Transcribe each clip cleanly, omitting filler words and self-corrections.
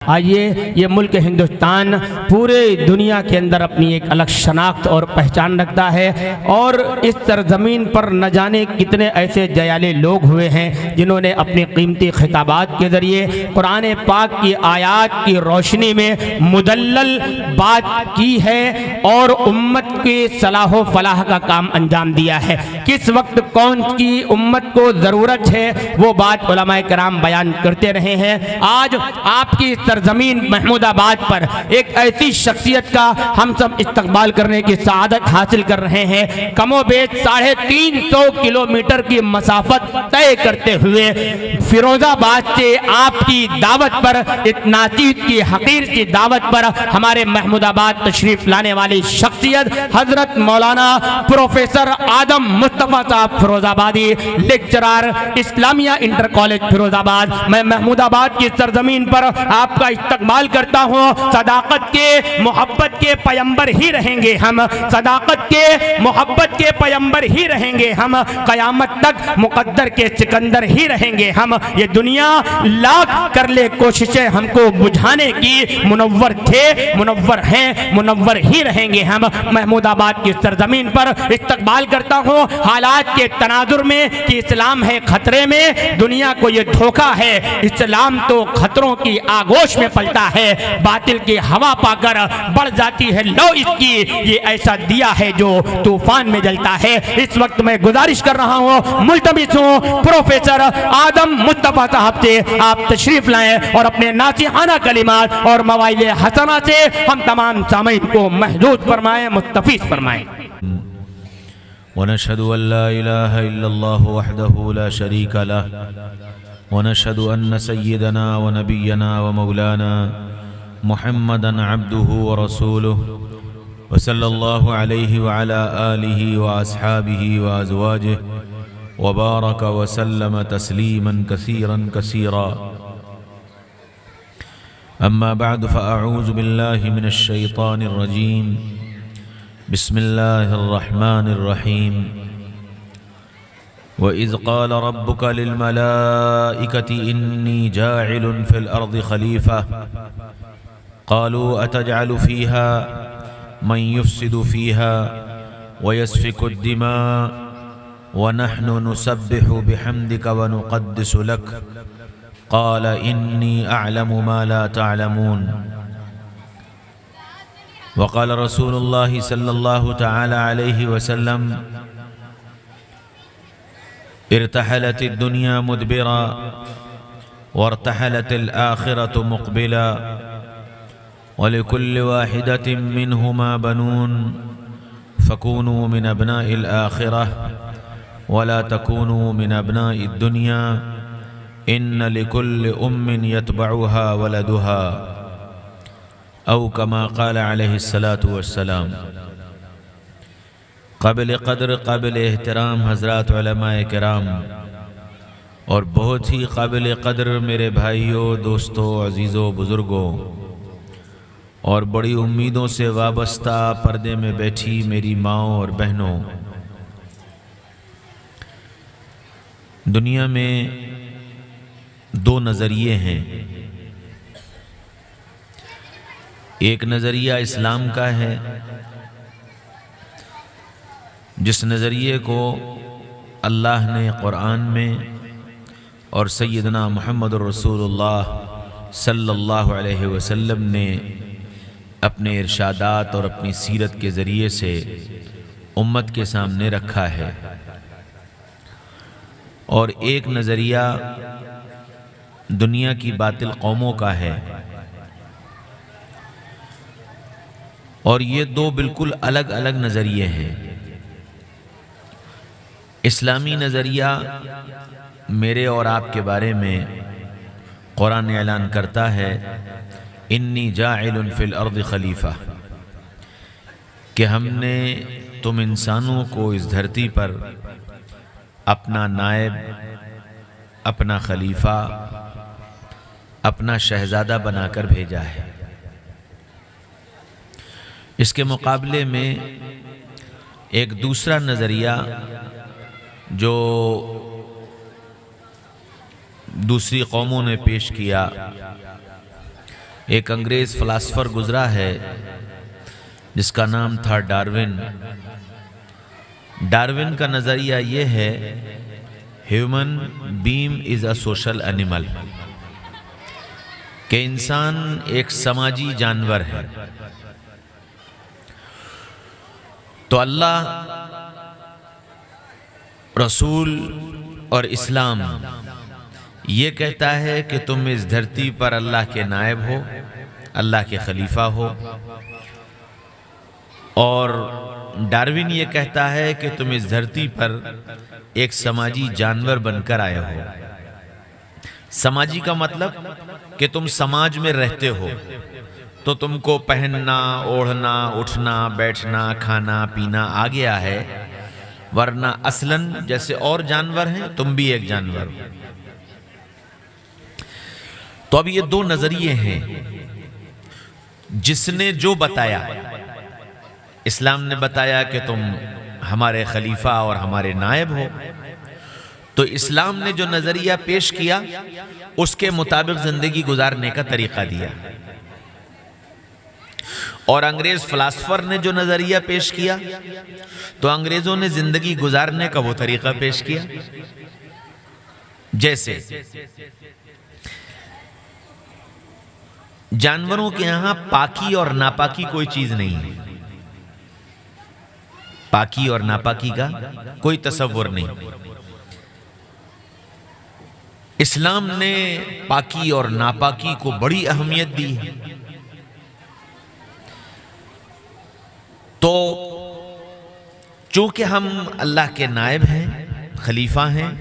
आइए, ये मुल्क हिंदुस्तान पूरे दुनिया के अंदर अपनी एक अलग शनाख्त और पहचान रखता है, और इस सरजमीन पर न जाने कितने ऐसे जयाले लोग हुए हैं जिन्होंने अपने कीमती खिताबात के ज़रिए कुरान पाक की आयात की रोशनी में मुदल्लल बात की है और उम्मत के सलाह व फलाह का काम अंजाम दिया है। किस वक्त कौन की उम्मत को ज़रूरत है वो बात उलमाए कराम बयान करते रहे हैं। आज आपकी सरजमीन महमूदाबाद पर एक ऐसी शख्सियत का हम सब इस्तकबाल करने की सआदत हासिल कर रहे हैं। कमोबेश 350 किलोमीटर की मसाफत तय करते हुए फिरोजाबाद से आपकी दावत पर, इतना चीज की हकीर की दावत पर हमारे महमूदाबाद तशरीफ लाने वाली शख्सियत हजरत मौलाना professor Adam Mustafa Sahab Firozabadi, lecturer Islamia inter college Firozabad. मैं महमूदाबाद की सरजमीन पर आपका इस्तकबाल करता हूँ। सदाकत के मोहब्बत के पैगंबर ही रहेंगे हम, सदाकत के मोहब्बत के पैगंबर ही रहेंगे हम, कयामत तक मुकद्दर के सिकंदर ही रहेंगे हम। ये दुनिया लाख कर ले कोशिशें हमको बुझाने की, मुनव्वर थे, मुनव्वर हैं, मुनव्वर ही रहेंगे हम। महमूदाबाद की सरजमीन पर इस्तकबाल करता हूँ हालात के तनाजुर में कि इस्लाम है खतरे में, दुनिया को ये धोखा है, इस्लाम तो खतरों की आगोश में पलता है, बातिल की हवा पाकर बढ़ जाती है लो इसकी, ये ऐसा दिया है जो तूफान में जलता है। इस वक्त मैं गुजारिश कर रहा हूँ, मुल्तमिस हूँ प्रोफेसर आदम मुस्तफ़ा साहब से आप तशरीफ लाएं और अपने नासिहाना कलिमात और मवाइद हसना से हम तमाम सामीन को महजूद फरमाएं, मुस्तफीज फरमाएं। वनशहदु अल्ला इलाहा इल्लल्लाह वहदहु ला शरीका लह वनशहदु अन्न सय्यदना व नबिय्यना व मौलाना मुहम्मदन अब्दुहु व रसूलुहु व सल्लल्लाहु अलैहि व अला आलिहि व अस्हाबिहि व अज़वाजिहि व बारक व सल्लम तस्लीमन कसीरन कसीरा। अम्मा बअद फ़अऊज़ु बिल्लाहि मिनश शैतानिर रजीम। बिस्मिल्लाहिर रहमानिर रहीम। व इज़ क़ाल रब्बुका लिल मलाइकति इन्नी जाइलुन फ़िल अर्दि ख़लीफ़ा क़ालू अतजअलु फ़ीहा मन युफ़्सिदु फ़ीहा व यस्फ़िकु द्दिमा व नहनु नुसब्बिहु बिहम्दिका व नुक़द्दिसु लक क़ाल इन्नी अअलमु मा ला तअलमून। व क़ाल रसूलुल्लाहि सल्लल्लाहु तआला अलैहि वसल्लम इर्तहलतिद दुनिया मुदबिरा वरतहलतिल आखिरतु मुक़बिला व लिकुल्लि वाहिदतिन मिनहुमा बनून फ़कूनू मिन अब्नाइल आखिरह वला तकूनू मिन अब्नाइद दुनिया इन्न लिकुल्लि उम्मिन यतबउहा वलदुहा औ कमा क़ाल अलैहिस्सलातु वस्सलाम। क़ाबिल क़द्र क़ाबिल एहतराम हज़रात उलमाए किराम और बहुत ही क़ाबिल क़द्र मेरे भाइयों, दोस्तों, अज़ीज़ों, बुज़ुर्गों और बड़ी उम्मीदों से वाबस्ता पर्दे में बैठी मेरी माँओं और बहनों, दुनिया में दो नज़रिए हैं। एक नज़रिया इस्लाम का है, जिस नज़रिए को अल्लाह ने क़ुरान में और सय्यदना मुहम्मदुर रसूलुल्लाह सल्लल्लाहु अलैहि वसल्लम ने अपने इरशादात और अपनी सीरत के ज़रिए से उम्मत के सामने रखा है। और एक नज़रिया दुनिया की बातिल कौमों का है, और ये दो बिल्कुल अलग अलग नज़रिए हैं। इस्लामी नज़रिया मेरे और आपके बारे में कुरान ऐलान करता है इन्नी जाइलुन फ़िल अर्दि खलीफ़ा, कि हमने तुम इंसानों को इस धरती पर अपना नायब, अपना खलीफा, अपना शहज़ादा बनाकर भेजा है। इसके मुकाबले में एक दूसरा नज़रिया जो दूसरी कौमों ने पेश किया, एक अंग्रेज फिलासफर गुजरा है जिसका नाम था डार्विन। डार्विन का नज़रिया ये है, human being is a social animal, कि इंसान एक समाजी जानवर है। तो अल्लाह, रसूल और इस्लाम ये कहता है कि तुम इस धरती पर अल्लाह के नायब हो, अल्लाह के खलीफा हो, और डार्विन ये कहता है कि तुम इस धरती पर एक समाजी जानवर बनकर आए हो। समाजी का मतलब कि तुम समाज में रहते हो, तो तुमको पहनना, ओढ़ना, उठना, बैठना, खाना पीना आ गया है, वरना असलन जैसे और जानवर हैं तुम भी एक जानवर हो। तो अब ये दो नजरिए हैं। जिसने जो बताया, इस्लाम ने बताया कि तुम हमारे खलीफा और हमारे नायब हो, तो इस्लाम ने जो नजरिया पेश किया उसके मुताबिक जिंदगी गुजारने का तरीका दिया, और अंग्रेज फिलासफर ने जो नजरिया पेश किया तो अंग्रेजों ने जिंदगी गुजारने का वो तरीका पेश किया। जैसे जानवरों के यहां पाकी और नापाकी कोई चीज नहीं है, पाकी और नापाकी का कोई तसव्वुर नहीं। इस्लाम ने पाकी और नापाकी को बड़ी अहमियत दी है। तो चूंकि हम अल्लाह के नायब हैं, खलीफा हैं,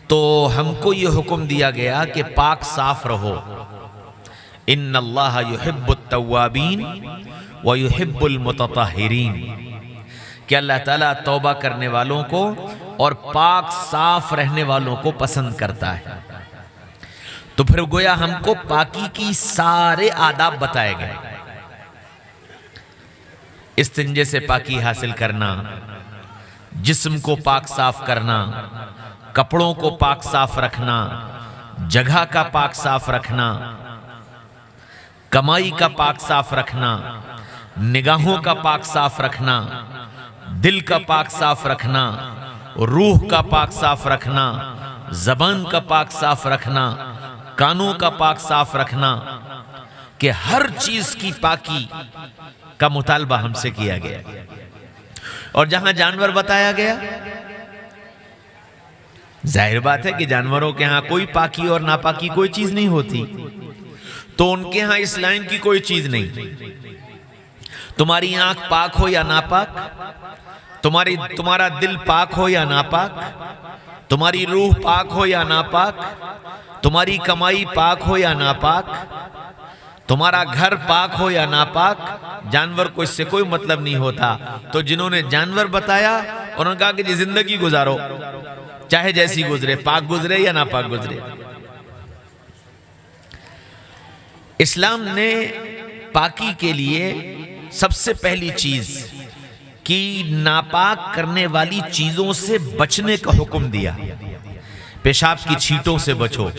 तो हमको ये हुक्म दिया गया कि पाक साफ रहो। इन्नल्लाह युहिब्बुत तव्वाबीन व युहिब्बुल मुतताहिरीन, कि अल्लाह ताला तौबा करने वालों को और पाक साफ रहने वालों को पसंद करता है। तो फिर गोया हमको पाकी की सारे आदाब बताए गए। इस्तिंजे से पाकी हासिल करना, जिस्म को पाक साफ करना, कपड़ों को पाक साफ रखना, जगह का पाक साफ रखना, कमाई का पाक साफ रखना, निगाहों का पाक साफ रखना, दिल का पाक साफ रखना, रूह का पाक साफ रखना, जबान का पाक साफ रखना, कानों का पाक साफ रखना, कि हर चीज की पाकी का मुतालबा हमसे किया गया। और जहां जानवर बताया गया, जाहिर बात है कि जानवरों के यहां कोई पाकी और नापाकी कोई चीज नहीं होती, तो उनके यहां इस लाइन की कोई चीज नहीं। तुम्हारी आंख पाक हो या नापाक, तुम्हारा दिल पाक हो या नापाक, तुम्हारी रूह पाक हो या नापाक, तुम्हारी कमाई पाक हो या नापाक, तुम्हारा घर पाक हो या नापाक, जानवर को इससे कोई मतलब नहीं होता। तो जिन्होंने जानवर बताया, उन्होंने कहा कि जी जिंदगी गुजारो, चाहे जैसी गुजरे, पाक गुजरे या नापाक गुजरे। इस्लाम ने पाकी के लिए सबसे पहली चीज कि नापाक करने वाली चीजों से बचने का हुक्म दिया। पेशाब की छींटों से बचो,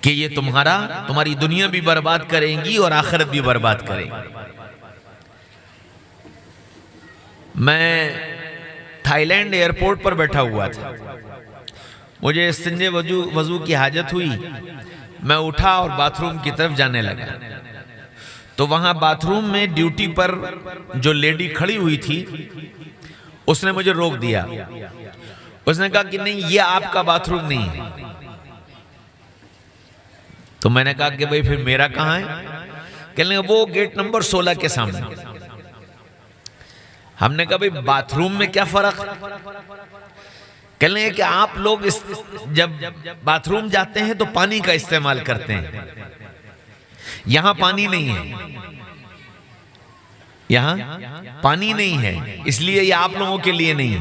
कि ये तुम्हारी दुनिया भी बर्बाद करेंगी और आखिरत भी बर्बाद करेंगी। मैं थाईलैंड एयरपोर्ट पर बैठा हुआ था, मुझे इस्तिंजे वजू की हाजत हुई। मैं उठा और बाथरूम की तरफ जाने लगा, तो वहां बाथरूम में ड्यूटी पर जो लेडी खड़ी हुई थी, उसने मुझे रोक दिया। उसने कहा कि नहीं, ये आपका बाथरूम नहीं है। तो मैंने कहा कि भाई फिर मेरा कहां है? कहने वो गेट नंबर 16 के सामने। हमने कहा भाई बाथरूम में क्या फर्क? कहने कि आप लोग जब बाथरूम जाते हैं तो पानी का इस्तेमाल करते हैं, यहां पानी नहीं है, यहां पानी नहीं है, इसलिए ये आप लोगों के लिए नहीं है।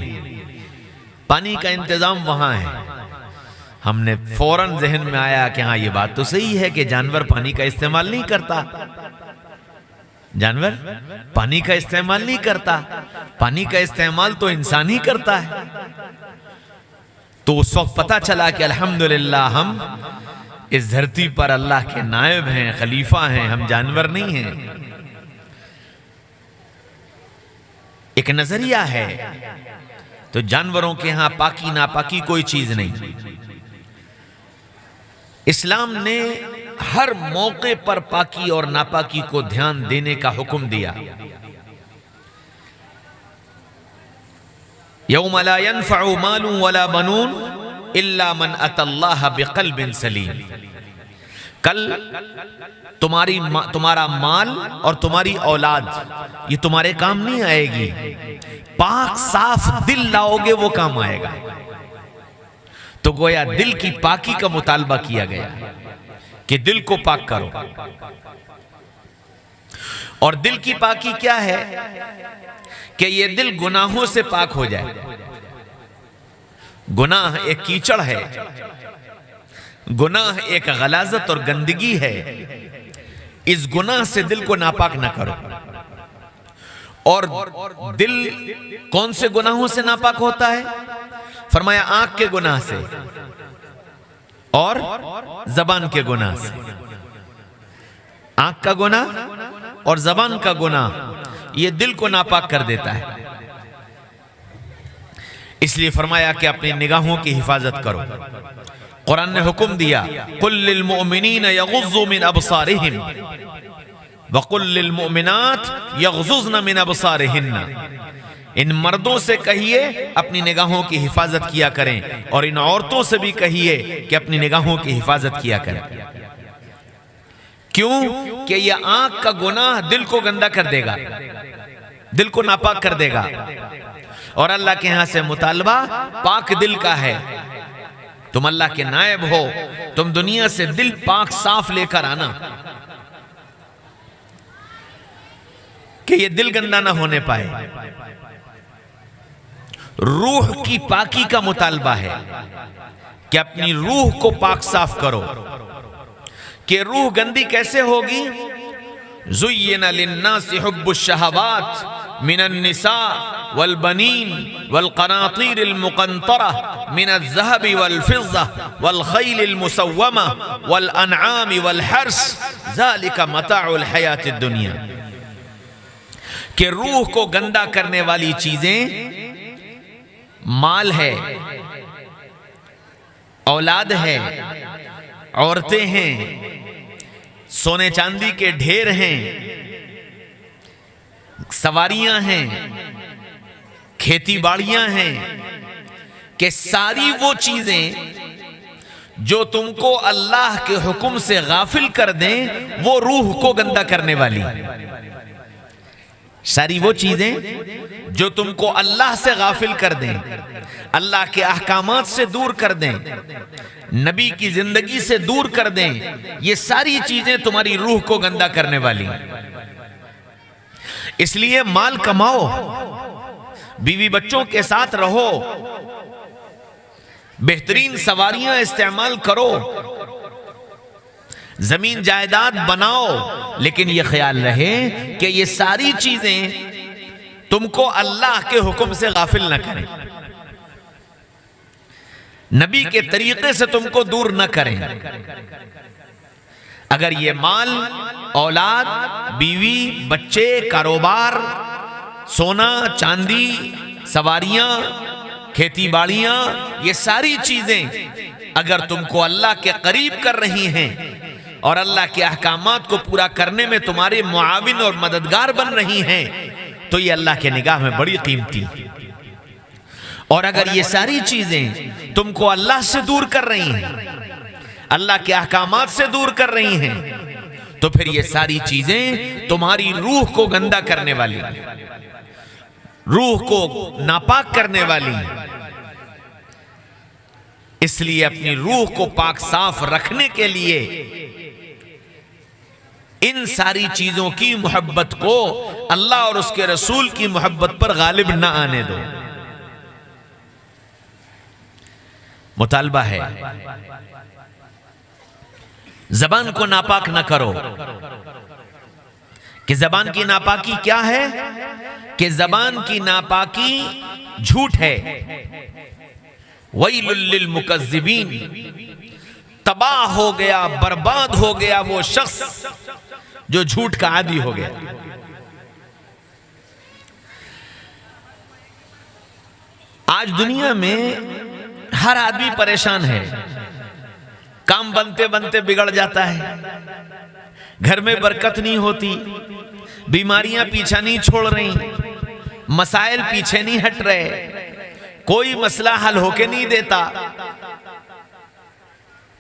पानी का इंतजाम वहां है। हमने फौरन जहन में आया कि हाँ, ये बात तो सही है कि जानवर पानी का इस्तेमाल नहीं करता, जानवर पानी का इस्तेमाल नहीं करता, पानी का इस्तेमाल तो इंसान ही करता है। तो उस वक्त पता चला कि अल्हम्दुलिल्लाह हम इस धरती पर अल्लाह के नायब हैं, खलीफा हैं, हम जानवर नहीं हैं। एक नजरिया है। तो जानवरों के यहां पाकी नापाकी कोई चीज नहीं। इस्लाम ने हर मौके पर पाकी और नापाकी को ध्यान देने का हुक्म दिया। यौम ला यनफ़उ मालुन वला बनून इल्ला मन अतल्लाह बिक़ल्बिन सलीम। कल तुम्हारा माल और तुम्हारी औलाद ये तुम्हारे काम नहीं आएगी, पाक साफ दिल लाओगे वो काम आएगा। तो गोया दिल की पाकी का मुतालबा किया गया कि दिल को पाक करो। और दिल की पाकी क्या है कि ये दिल गुनाहों से पाक हो जाए। गुनाह एक कीचड़ है, गुनाह एक गलाजत और गंदगी है। इस गुनाह से दिल को नापाक ना करो। और दिल कौन से गुनाहों से नापाक होता है? फरमाया आंख के गुनाह से और जबान के गुनाह से। आंख का गुनाह और जबान का गुनाह ये दिल को नापाक कर देता है। इसलिए फरमाया कि अपनी निगाहों की हिफाजत करो। कुरान ने हुक्म दिया, कुल लिल मुमिनीन यगुज़्ज़ू मिन अबसारिहिम व कुल लिल मुमिनात यगुज़्ज़न मिन अबसारिहिन्ना। इन मर्दों से कहिए अपनी निगाहों की हिफाजत किया करें, और इन औरतों से भी कहिए कि अपनी निगाहों की हिफाजत किया करें। क्यों? कि यह आंख का गुनाह दिल को गंदा कर देगा, दिल को नापाक कर देगा। और अल्लाह के यहां से मुतालबा पाक दिल का है। तुम अल्लाह के नायब हो, तुम दुनिया से दिल पाक साफ लेकर आना कि ये दिल गंदा ना होने पाए। रूह की पाकी का मुतालबा है कि अपनी रूह को पाक साफ करो। कि रूह गंदी कैसे होगी? ज़ुय्यिना लिन्नासि हुब्बुश शहवात मिनन निसा वल बनीन वल क़नातीरिल मुक़ंतरा मिनज़ ज़हबि वल फ़िज़्ज़ा वल ख़ैलिल मुसव्वमा वल अनआमि वल हर्स ज़ालिका मताउल हयातिद दुनिया। कि रूह को गंदा करने वाली चीजें माल है, औलाद है, औरतें हैं, सोने चांदी के ढेर हैं, सवारियां हैं, खेती बाड़ियां हैं। कि सारी वो चीजें जो तुमको अल्लाह के हुक्म से गाफिल कर दें वो रूह को गंदा करने वाली। सारी वो चीजें जो तुमको अल्लाह से गाफिल कर दें, अल्लाह के अहकामात से दूर कर दें, नबी की जिंदगी से दूर कर दें, ये सारी चीजें तुम्हारी रूह को गंदा करने वाली। इसलिए माल कमाओ, बीवी बच्चों के साथ रहो, बेहतरीन सवारियां इस्तेमाल करो, जमीन जायदाद बनाओ, लेकिन यह ख्याल रहे कि ये सारी चीजें तुमको अल्लाह के हुक्म से गाफिल न करें, नबी के तरीके से तुमको दूर न करें। अगर ये माल, औलाद, बीवी, बच्चे, कारोबार, सोना चांदी, सवारियां, खेती बाड़ियां, ये सारी चीजें अगर तुमको अल्लाह के करीब कर रही हैं और अल्लाह के अहकामात को पूरा करने में तुम्हारे मुआविन और मददगार बन रही हैं, तो ये अल्लाह के निगाह में बड़ी कीमती। और अगर ये सारी चीजें तुमको अल्लाह से दूर कर रही हैं, अल्लाह के अहकामात से दूर कर रही हैं, तो फिर ये सारी चीजें तुम्हारी रूह को गंदा करने वाली, रूह को नापाक करने वाली। इसलिए अपनी रूह को पाक साफ रखने के लिए इन सारी चीजों की मोहब्बत को अल्लाह और उसके रसूल की मोहब्बत पर गालिब ना आने दो। मुतालबा है जबान को नापाक ना करो। कि जबान की नापाकी क्या है? कि जबान की नापाकी झूठ है। वैलुल लिल मुकज़्ज़िबीन, तबाह हो गया, बर्बाद हो गया वो शख्स जो झूठ का आदी हो गया। आज दुनिया में हर आदमी परेशान है, काम बनते बनते बिगड़ जाता है, घर में बरकत नहीं होती, बीमारियां पीछा नहीं छोड़ रही, मसाइल पीछे नहीं हट रहे, कोई मसला हल होके नहीं देता,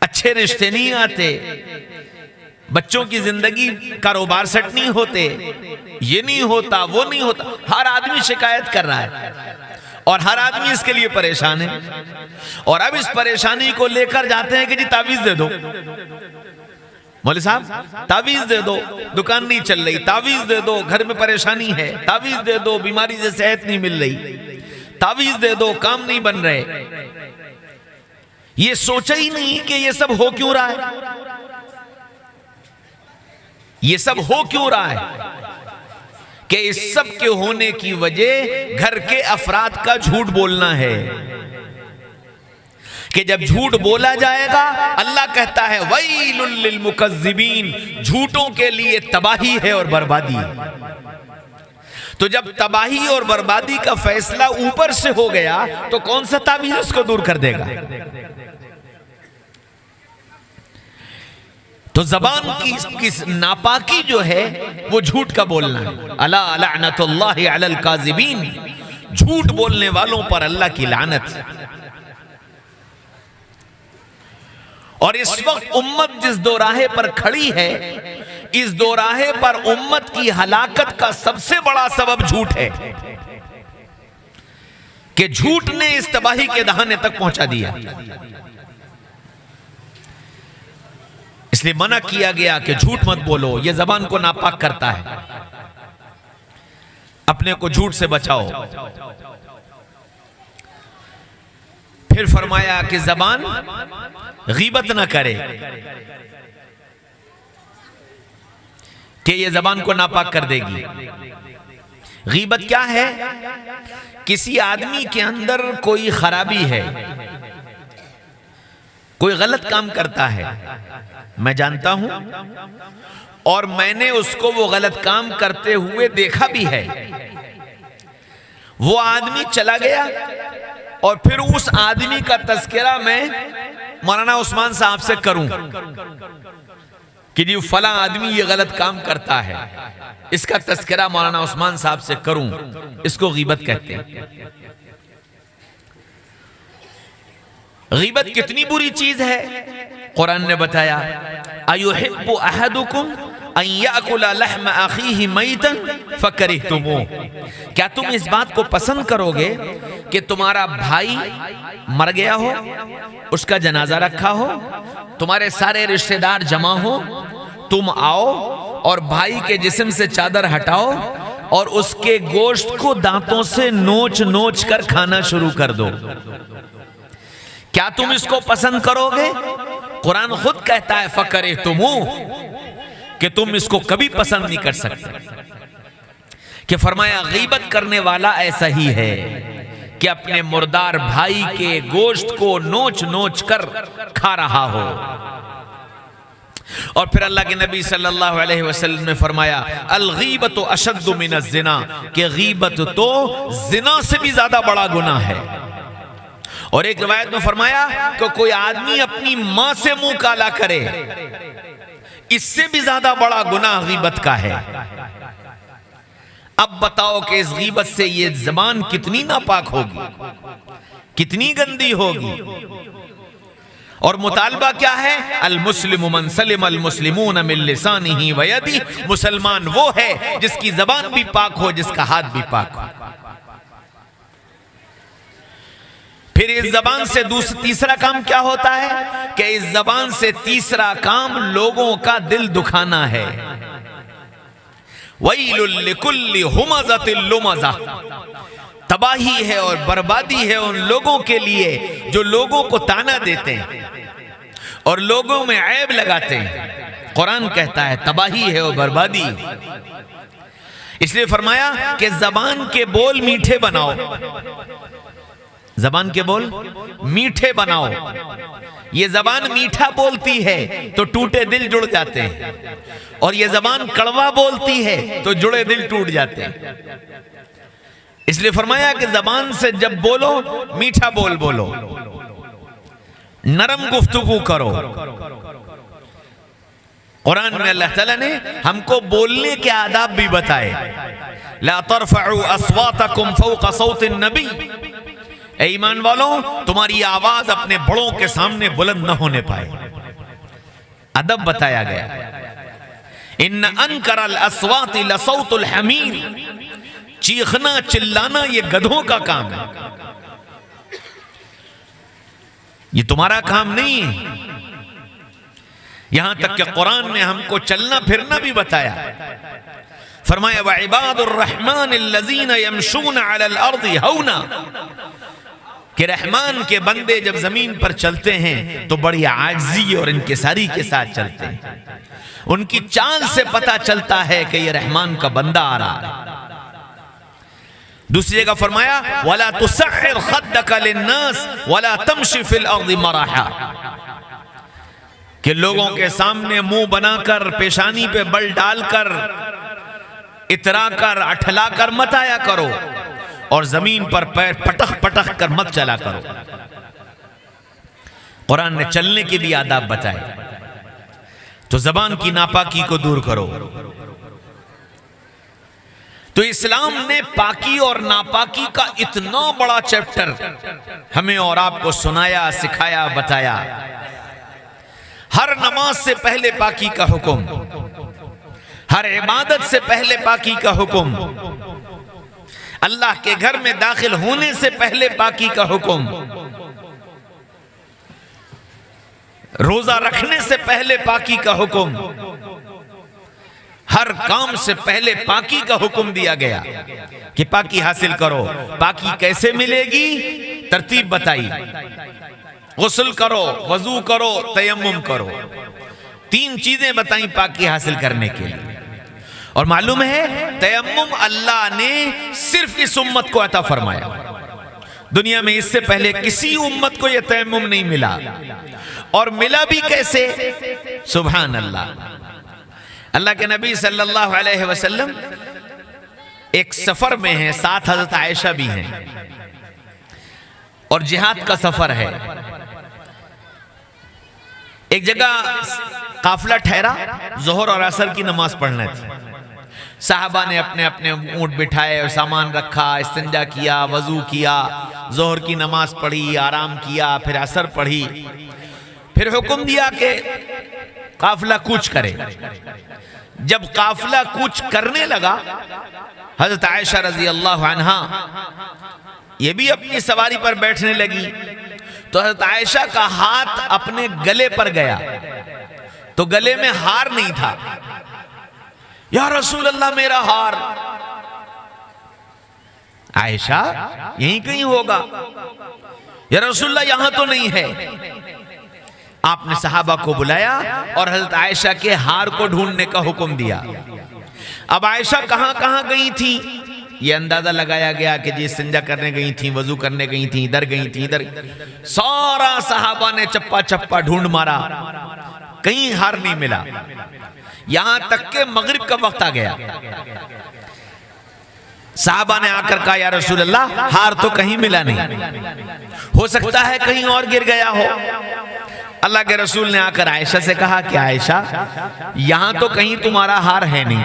अच्छे रिश्ते नहीं आते, बच्चों की जिंदगी कारोबार सेट नहीं होते, ये नहीं होता, वो नहीं होता। हर आदमी शिकायत कर रहा है और हर आदमी इसके लिए परेशान है। और अब इस परेशानी को लेकर जाते हैं कि जी तावीज दे दो, मौलवी साहब तावीज दे दो, दुकान नहीं चल रही, तावीज दे दो, घर में परेशानी है, तावीज दे दो, बीमारी से सेहत नहीं मिल रही, तावीज दे दो, काम नहीं बन रहे। ये सोचा ही नहीं कि ये सब हो क्यों रहा है, ये सब हो क्यों रहा है, कि इस सब के होने की वजह घर के अफराद का झूठ बोलना है। कि जब झूठ बोला जाएगा, अल्लाह कहता है वैलुल लिल मुकज़्ज़िबीन, झूठों के लिए तबाही है और बर्बादी। तो जब तबाही और बर्बादी का फैसला ऊपर से हो गया तो कौन सा तावीज़ उसको दूर कर देगा। तो जबान की नापाकी जो है वो झूठ का बोलना है। अला लअनतुल्लाहि अलल काज़िबीन, झूठ बोलने वालों पर अल्लाह की लानत। और इस वक्त उम्मत जिस दोराहे पर खड़ी है, इस दोराहे पर उम्मत की हलाकत का सबसे बड़ा सबब झूठ है, कि झूठ ने इस तबाही के दहाने तक पहुंचा दिया। इसलिए मना किया गया कि झूठ मत बोलो, यह जबान को नापाक करता है, अपने को झूठ से बचाओ। फिर फरमाया कि जबान गीबत ना करे, कि यह जबान को नापाक कर देगी। गीबत क्या है? किसी आदमी के अंदर कोई खराबी है, कोई गलत काम करता है, मैं जानता हूं और मैंने उसको वो गलत काम करते हुए देखा भी है। वो आदमी चला गया और फिर उस आदमी का तज़किरा मैं मौलाना उस्मान साहब से करूं कि जी फला आदमी ये गलत काम करता है, इसका तज़किरा मौलाना उस्मान साहब से करूं, इसको गीबत कहते हैं। गीबत कितनी बुरी चीज है, कुरान ने बताया अयुहिब्बु अहदुकुम अन याकुला लहम अखीहि मैतन फकरिहतुमूह, क्या तुम इस बात को पसंद करोगे कि तुम्हारा भाई मर गया हो, उसका जनाजा रखा हो, तुम्हारे सारे रिश्तेदार जमा हो, तुम आओ और भाई के जिस्म से चादर हटाओ और उसके गोश्त को दांतों से नोच नोच कर खाना शुरू कर दो? क्या तुम इसको पसंद करोगे? कुरान खुद कहता है फकरिहतुमूह, कि तुम इसको कभी पसंद नहीं कर सकते। कि फरमाया गीबत करने वाला ऐसा ही है कि अपने मुर्दार भाई के गोश्त को नोच नोच कर खा रहा हो। और फिर अल्लाह के नबी सल्लल्लाहु अलैहि वसल्लम ने फरमाया अल गीबतु अशद्दु मिनज़ ज़िना, कि गीबत तो जिना से भी ज्यादा बड़ा गुनाह है। और एक रिवायत में फरमाया कि कोई आदमी अपनी मां से मुंह काला करे, इससे भी ज्यादा बड़ा गुनाह गीबत का है। अब बताओ कि इस गीबत से ये ज़बान कितनी नापाक होगी, कितनी गंदी होगी। और मुतालबा क्या है? अल मुस्लिमु मन सलिम अल मुस्लिमून मिन लिसानिही व यदिही, मुसलमान वो है जिसकी ज़बान भी पाक हो, जिसका हाथ भी पाक हो। फिर इस जबान से तीसरा काम क्या होता है कि इस जबान से तीसरा काम लोगों का दिल दुखाना है। वैलुल लिकुल्लि हुमज़तिल लुमज़ा, तबाही है और बर्बादी है उन लोगों के लिए जो लोगों को ताना देते हैं और लोगों में ऐब लगाते हैं। कुरान कहता है तबाही है और बर्बादी। इसलिए फरमाया कि जबान के बोल मीठे बनाओ, जबान के बोल मीठे बनाओ। ये जबान मीठा बोलती है तो टूटे दिल जुड़ जाते हैं, और ये जबान कड़वा बोलती है तो जुड़े दिल टूट जाते हैं। इसलिए फरमाया कि जबान से जब बोलो मीठा बोलो, नरम गुफ्तगू करो। कुरान में अल्लाह ताला ने हमको बोलने के आदाब भी बताए। ला तरफउ अस्वातकुम फौqa सौतिन नबी, ऐ ईमान वालों तुम्हारी आवाज अपने बड़ों के सामने बुलंद न होने पाए। अदब बताया गया। इन्न अनकरल अस्वाति लसौतुल हमीर, चीखना चिल्लाना ये गधों का काम है, ये तुम्हारा काम नहीं है। यहां तक कि कुरान ने हमको चलना फिरना भी बताया। फरमाया व इबादुर रहमान अल्लज़ीना यमशून अलल अर्दि हौना, कि रहमान के बंदे जब जमीन पर चलते हैं तो बड़ी आजिज़ी और इनकिसारी के साथ चलते हैं। उनकी चाल से पता चलता है कि ये रहमान का बंदा आ रहा है। दूसरी जगह फरमाया वला तुसअर खद्दका लिन्नास वला तमशी फिल अर्दि मराहा, कि लोगों के सामने मुंह बनाकर पेशानी पे बल डालकर इतरा कर अठला कर मत आया करो, और जमीन पर पैर पटक पटक कर मत चला करो। कुरान ने चलने के लिए आदाब बताए। तो जबान की नापाकी को दूर करो। तो इस्लाम ने पाकी और नापाकी का इतना बड़ा चैप्टर हमें और आपको सुनाया, सिखाया, बताया। हर नमाज से पहले पाकी का हुक्म, हर इबादत से पहले पाकी का हुक्म, अल्लाह के घर में दाखिल होने से पहले पाकी का हुक्म, रोजा रखने से पहले पाकी का हुक्म, हर काम से पहले पाकी का हुक्म दिया गया कि पाकी हासिल करो। पाकी कैसे मिलेगी? तरतीब बताई। गुस्ल करो, वजू करो, तयम्मुम करो। 3 चीजें बताई पाकी हासिल करने के लिए। और मालूम है तयम्मुम अल्लाह ने सिर्फ इस उम्मत को अता फरमाया। दुनिया में इससे पहले किसी उम्मत को यह तयम्मुम नहीं मिला। और मिला भी कैसे? सुभान अल्लाह। अल्लाह के नबी सल्लल्लाहु अलैहि वसल्लम एक सफर में हैं, साथ हजरत आयशा भी हैं, और जिहाद का सफर है। एक जगह काफिला ठहरा, जोहर और असर की नमाज पढ़ना थी। साहबा ने अपने अपने ऊंट बिठाए और सामान रखा, इस्तिंजा किया, वजू किया, जोहर की नमाज पढ़ी, आराम किया, फिर असर पढ़ी। फिर हुक्म दिया कि काफिला कूच करे। जब काफिला कूच करने लगा, हजरत आयशा रजी अल्लाह अन्हा ये भी अपनी सवारी पर बैठने लगी, तो हजरत आयशा का हाथ अपने गले पर गया, तो गले में हार नहीं था। या रसूल अल्लाह मेरा हार। आयशा यहीं कहीं होगा। या रसूल अल्लाह यहां तो नहीं है। आपने सहाबा को बुलाया और हजरत आयशा के हार को ढूंढने का हुक्म दिया। अब आयशा कहां कहां गई थी ये अंदाजा लगाया गया कि जी इस्तिंजा करने गई थी, वजू करने गई थी, इधर गई थी, इधर। सारा सहाबा ने चप्पा चप्पा ढूंढ मारा, कहीं हार नहीं मिला। यहां तक के मगरिब का वक्त आ गया। साहबा ने आकर कहा या रसूल अल्लाह हार तो कहीं मिला नहीं, हो सकता है कहीं और गिर गया हो। अल्लाह के रसूल ने आकर आयशा से कहा कि आयशा यहां तो कहीं तुम्हारा हार है नहीं,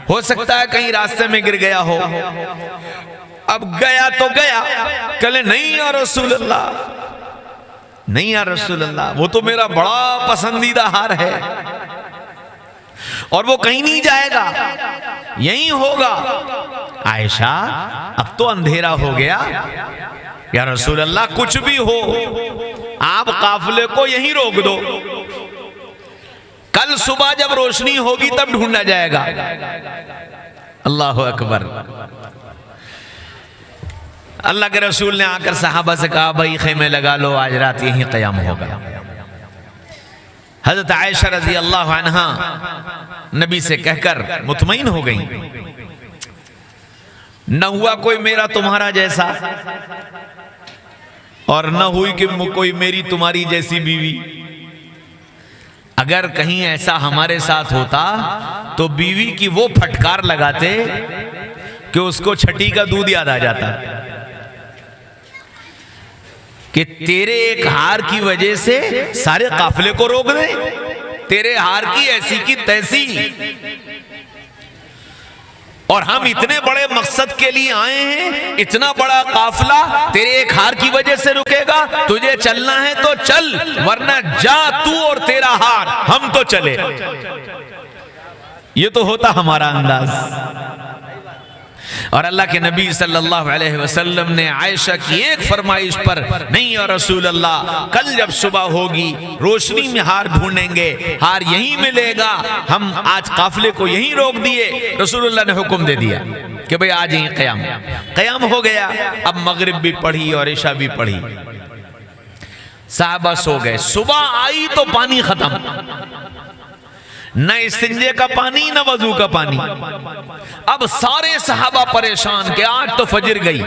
हो सकता है कहीं रास्ते में गिर गया हो। अब गया तो गया, कहले नहीं या रसूल अल्लाह, नहीं या रसूल अल्लाह, वो तो मेरा बड़ा पसंदीदा हार है और वो कहीं नहीं जाएगा, यहीं होगा। आयशा अब तो अंधेरा हो गया, या रसूल अल्लाह कुछ भी हो आप काफिले को यहीं रोक दो, कल सुबह जब रोशनी होगी तब ढूंढा जाएगा। अल्लाह अकबर। अल्लाह के रसूल ने आकर सहाबा से कहा भाई खेमे लगा लो, आज रात यहीं क़याम होगा। हजरत आयशा रजी अल्लाह अन्हा नबी से कहकर मुतमईन हो गई, न हुआ कोई मेरा तुम्हारा जैसा। और न हुई कि कोई मेरी तुम्हारी जैसी बीवी। अगर कहीं ऐसा हमारे साथ होता तो बीवी की वो फटकार लगाते कि उसको छठी का दूध याद आ जाता कि तेरे एक हार की वजह से सारे काफिले को रोक दे, तेरे हार की ऐसी की तैसी, और हम इतने बड़े मकसद के लिए आए हैं, इतना बड़ा काफिला तेरे एक हार की वजह से रुकेगा? तुझे चलना है तो चल, वरना जा तू और तेरा हार, हम तो चले। ये तो होता हमारा अंदाज। और अल्लाह के नबी सल्लल्लाहु अलैहि वसल्लम ने आयशा की एक फरमाइश पर, नहीं या रसूल अल्लाह, कल जब सुबह होगी रोशनी में हार ढूंढेंगे, हार यहीं मिलेगा, हम आज काफिले को यहीं रोक दिए। रसूलुल्लाह ने हुक्म दे दिया कि भाई आज यहीं क़याम। क़याम हो गया। अब मगरिब भी पढ़ी और इशा भी पढ़ी, साहबा सो गए। सुबह आई तो पानी खत्म, न इस्तिंजे का पानी न वजू का पानी। अब सारे सहाबा परेशान कि आज तो फजर गई।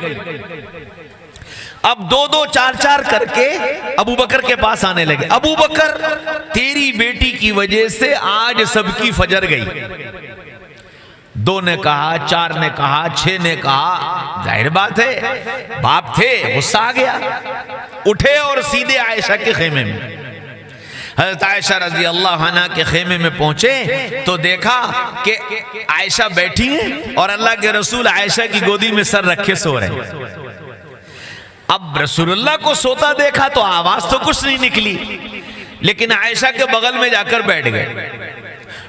अब 2-2 4-4 करके अबू बकर के पास आने लगे। अबू बकर, तेरी बेटी की वजह से आज सबकी फजर गई। 2 ने कहा, 4 ने कहा, 6 ने कहा। जाहिर बात है, बाप थे, गुस्सा आ गया। उठे और सीधे आयशा के खेमे में, हज़रत आयशा रज़ी अल्लाह अन्हा के खेमे में पहुंचे तो देखा कि आयशा बैठी हैं और अल्लाह के रसूल आयशा की गोदी में सर रखे सो रहे हैं। अब रसूलुल्लाह को सोता देखा तो आवाज तो कुछ नहीं निकली, लेकिन आयशा के बगल में जाकर बैठ गए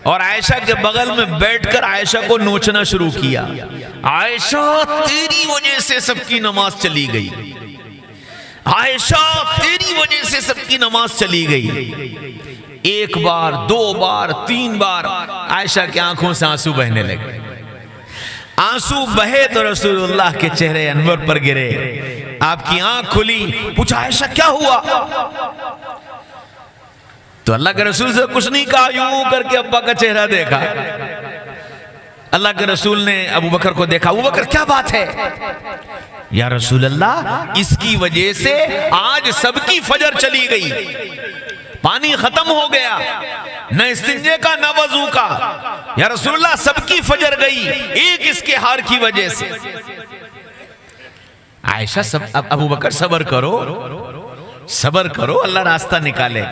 और आयशा के बगल में बैठकर आयशा को नोचना शुरू किया। आयशा, तेरी वजह से सबकी नमाज चली गई। आयशा, तेरी वजह से सबकी नमाज चली गई। 1 बार, 2 बार, 3 बार आयशा की आंखों से आंसू बहने लगे। आंसू बहे तो रसूलुल्लाह के चेहरे अनवर पर गिरे। आपकी आंख खुली, पूछा आयशा क्या हुआ? तो अल्लाह के रसूल से कुछ नहीं कहा, यूं करके अब्बा का चेहरा देखा। अल्लाह के रसूल ने अबू बकर को देखा। अबू बकर, क्या बात है? या रसूल अल्लाह, इसकी वजह से आज सबकी फजर चली गई, पानी खत्म हो गया, न इस्तिंजे का न वजू का। या रसूल अल्लाह, सबकी फजर गई एक इसके हार की वजह से। आयशा, अबू बकर सबर करो, सबर करो, अल्लाह रास्ता निकाले।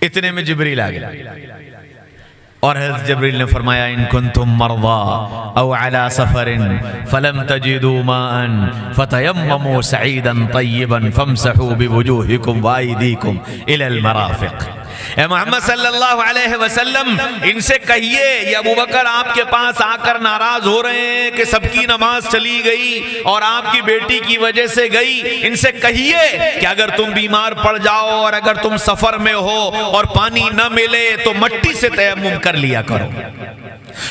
इतने में जिब्रील आ गया और हज़रत जिब्रील ने फरमाया, इन कुंतुम मरदा औ अला सफरिन फलम तजिदू माअन फतयम्ममू सईदन तय्यबन फमसहू बिवुजूहिकुम व अयदीकुम इलल मराफिक। ए मोहम्मद सल्लल्लाहु अलैहि वसल्लम, इनसे कहिए ये अबू बकर आपके पास आकर नाराज हो रहे हैं कि सबकी नमाज चली गई और आपकी बेटी की वजह से गई। इनसे कहिए कि अगर तुम बीमार पड़ जाओ और अगर तुम सफर में हो और पानी न मिले तो मट्टी से तयम्मुम कर लिया करो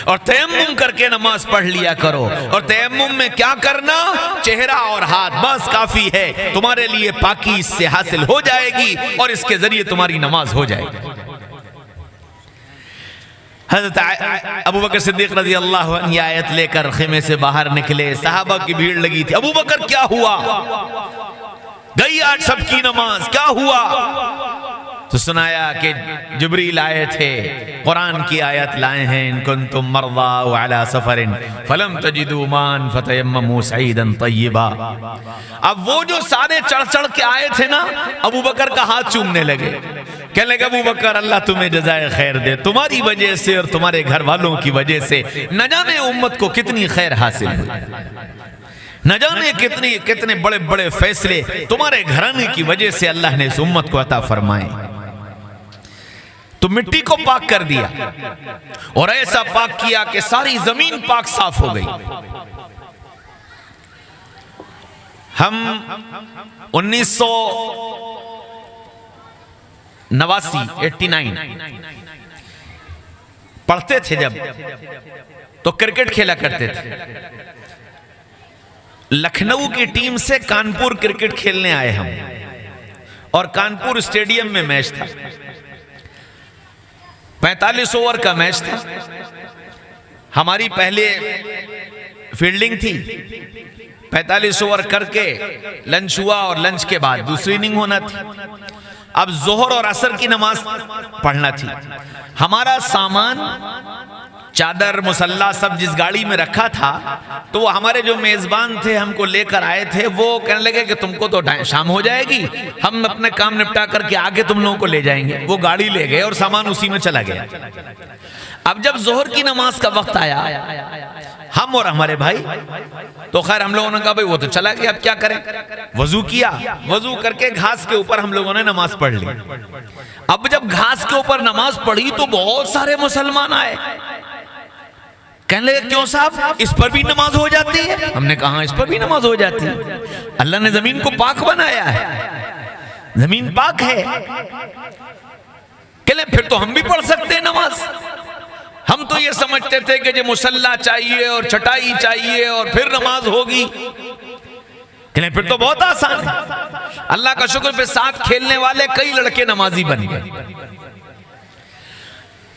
और तयम्मुम करके नमाज पढ़ लिया करो। और तयम्मुम में क्या करना? चेहरा और हाथ, बस काफी है, तुम्हारे लिए पाकी इससे हासिल हो जाएगी और इसके जरिए तुम्हारी नमाज हो जाएगी। हज़रत अबू बकर सिद्दीक़ रज़ी अल्लाह अन्हु ये आयत लेकर खेमे से बाहर निकले। सहाबा की भीड़ लगी थी। अबू बकर, क्या हुआ? गई आज सबकी नमाज, क्या हुआ? तो सुनाया कि जिब्रील आए थे, कुरान की आयत लाए हैं, इन कुंतुम मरदा व अला सफरिन फलम तजिदू मान फतयम्ममू सईदन तय्यबा। अब वो जो सारे चढ़ चढ़ के आए थे ना, अबू बकर का हाथ चूमने लगे। कहने लगे, अबू बकर, अल्लाह तुम्हें जज़ाए खैर दे, तुम्हारी वजह से और तुम्हारे घर वालों की वजह से न जाने उम्मत को कितनी खैर हासिल हुई, न जाने कितने बड़े बड़े फैसले तुम्हारे घराने की वजह से अल्लाह ने इस उम्मत को अता फरमाए। तो मिट्टी को पाक कर दिया और ऐसा पाक किया कि सारी जमीन पाक साफ हो गई। हम 1989 पढ़ते थे जब, तो क्रिकेट खेला करते थे। लखनऊ की टीम से कानपुर क्रिकेट खेलने आए हम और कानपुर स्टेडियम में मैच था। 45 ओवर का मैच था। हमारी पहले फील्डिंग थी 45 ओवर करके लंच हुआ और लंच के बाद दूसरी इनिंग होना थी। अब जोहर और असर की नमाज पढ़ना थी। हमारा सामान, चादर, मुसल्ला सब जिस गाड़ी में रखा था, तो वो हमारे जो मेजबान थे हमको लेकर आए थे, वो कहने लगे कि तुमको तो शाम हो जाएगी, हम अपने काम निपटा करके आगे तुम लोगों को ले जाएंगे। वो गाड़ी ले गए और सामान उसी में चला गया। अब जब जोहर की नमाज का वक्त आया, हम और हमारे भाई, तो खैर हम लोगों ने कहा भाई वो तो चला गया, अब क्या करें। वजू किया, वजू करके घास के ऊपर हम लोगों ने नमाज पढ़ ली। अब जब घास के ऊपर नमाज पढ़ी तो बहुत सारे मुसलमान आए, कहने लगे क्यों साहब, इस पर भी नमाज हो जाती है? हमने कहा इस पर भी नमाज हो जाती है, अल्लाह ने जमीन को पाक बनाया है, जमीन पाक है। कहले फिर तो हम भी पढ़ सकते हैं नमाज। हम तो ये समझते थे कि जो मुसल्ला चाहिए और चटाई चाहिए और फिर नमाज होगी। कहले फिर तो बहुत आसान है। अल्लाह का शुक्र, पे साथ खेलने वाले कई लड़के नमाजी बन गए।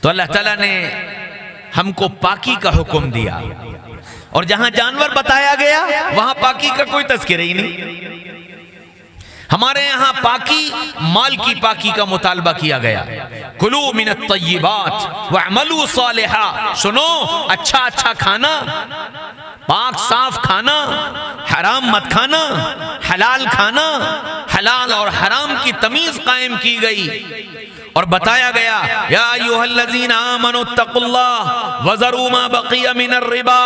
तो अल्लाह ताला ने हमको पाकी का हुक्म दिया, और जहां जानवर बताया गया वहां पाकी का कोई तज़किरा ही नहीं। हमारे यहां पाकी, माल की पाकी का मुतालबा किया गया। कुलू मिनत तय्यिबात वअमलू सालिहा, सुनो अच्छा अच्छा खाना, पाक साफ खाना, हराम मत खाना, हलाल खाना। हलाल और हराम की तमीज कायम की गई और बताया गया या अय्युहल्लज़ीना आमनू तक़ुल्लाह वज़रू मा बक़िया मिनर रिबा,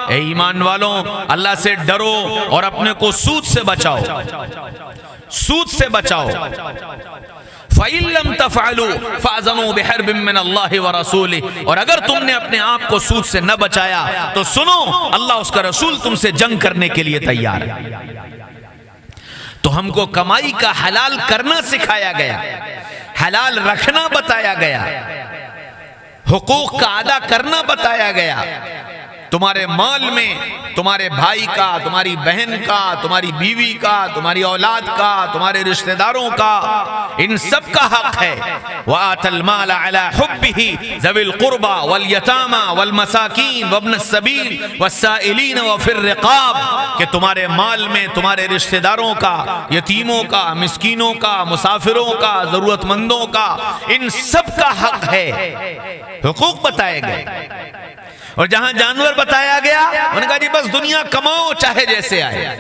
ए ईमान वालों अल्लाह से डरो और अपने को सूद से बचाओ, सूद से बचाओ। फ़इन लम तफ़अलू फ़अज़नू बिहर्बिम मिनल्लाहि व रसूलिही, और अगर तुमने अपने आप को सूद से न बचाया तो सुनो अल्लाह उसका रसूल तुमसे जंग करने के लिए तैयार है। तो हमको कमाई का हलाल करना सिखाया गया, हलाल रखना बताया गया, हुकूक का अदा करना बताया गया। तुम्हारे माल में तुम्हारे भाई का, तुम्हारी बहन का, तुम्हारी बीवी का, तुम्हारी औलाद का, तुम्हारे रिश्तेदारों का, इन सब का हक है। वातल माल अला हुब्बिही ज़विल कुर्बा वल यतामा वल मसाकीन वब्न सबील वस्साइलीन व फिर रिकाब, कि तुम्हारे माल में तुम्हारे रिश्तेदारों का, यतीमों का, मिस्कीनों का, मुसाफिरों का, जरूरतमंदों का, इन सब का हक है। हुकूक बताए गए। और जहां जानवर बताया गया उन्होंने कहा जी बस दुनिया कमाओ चाहे जैसे आए,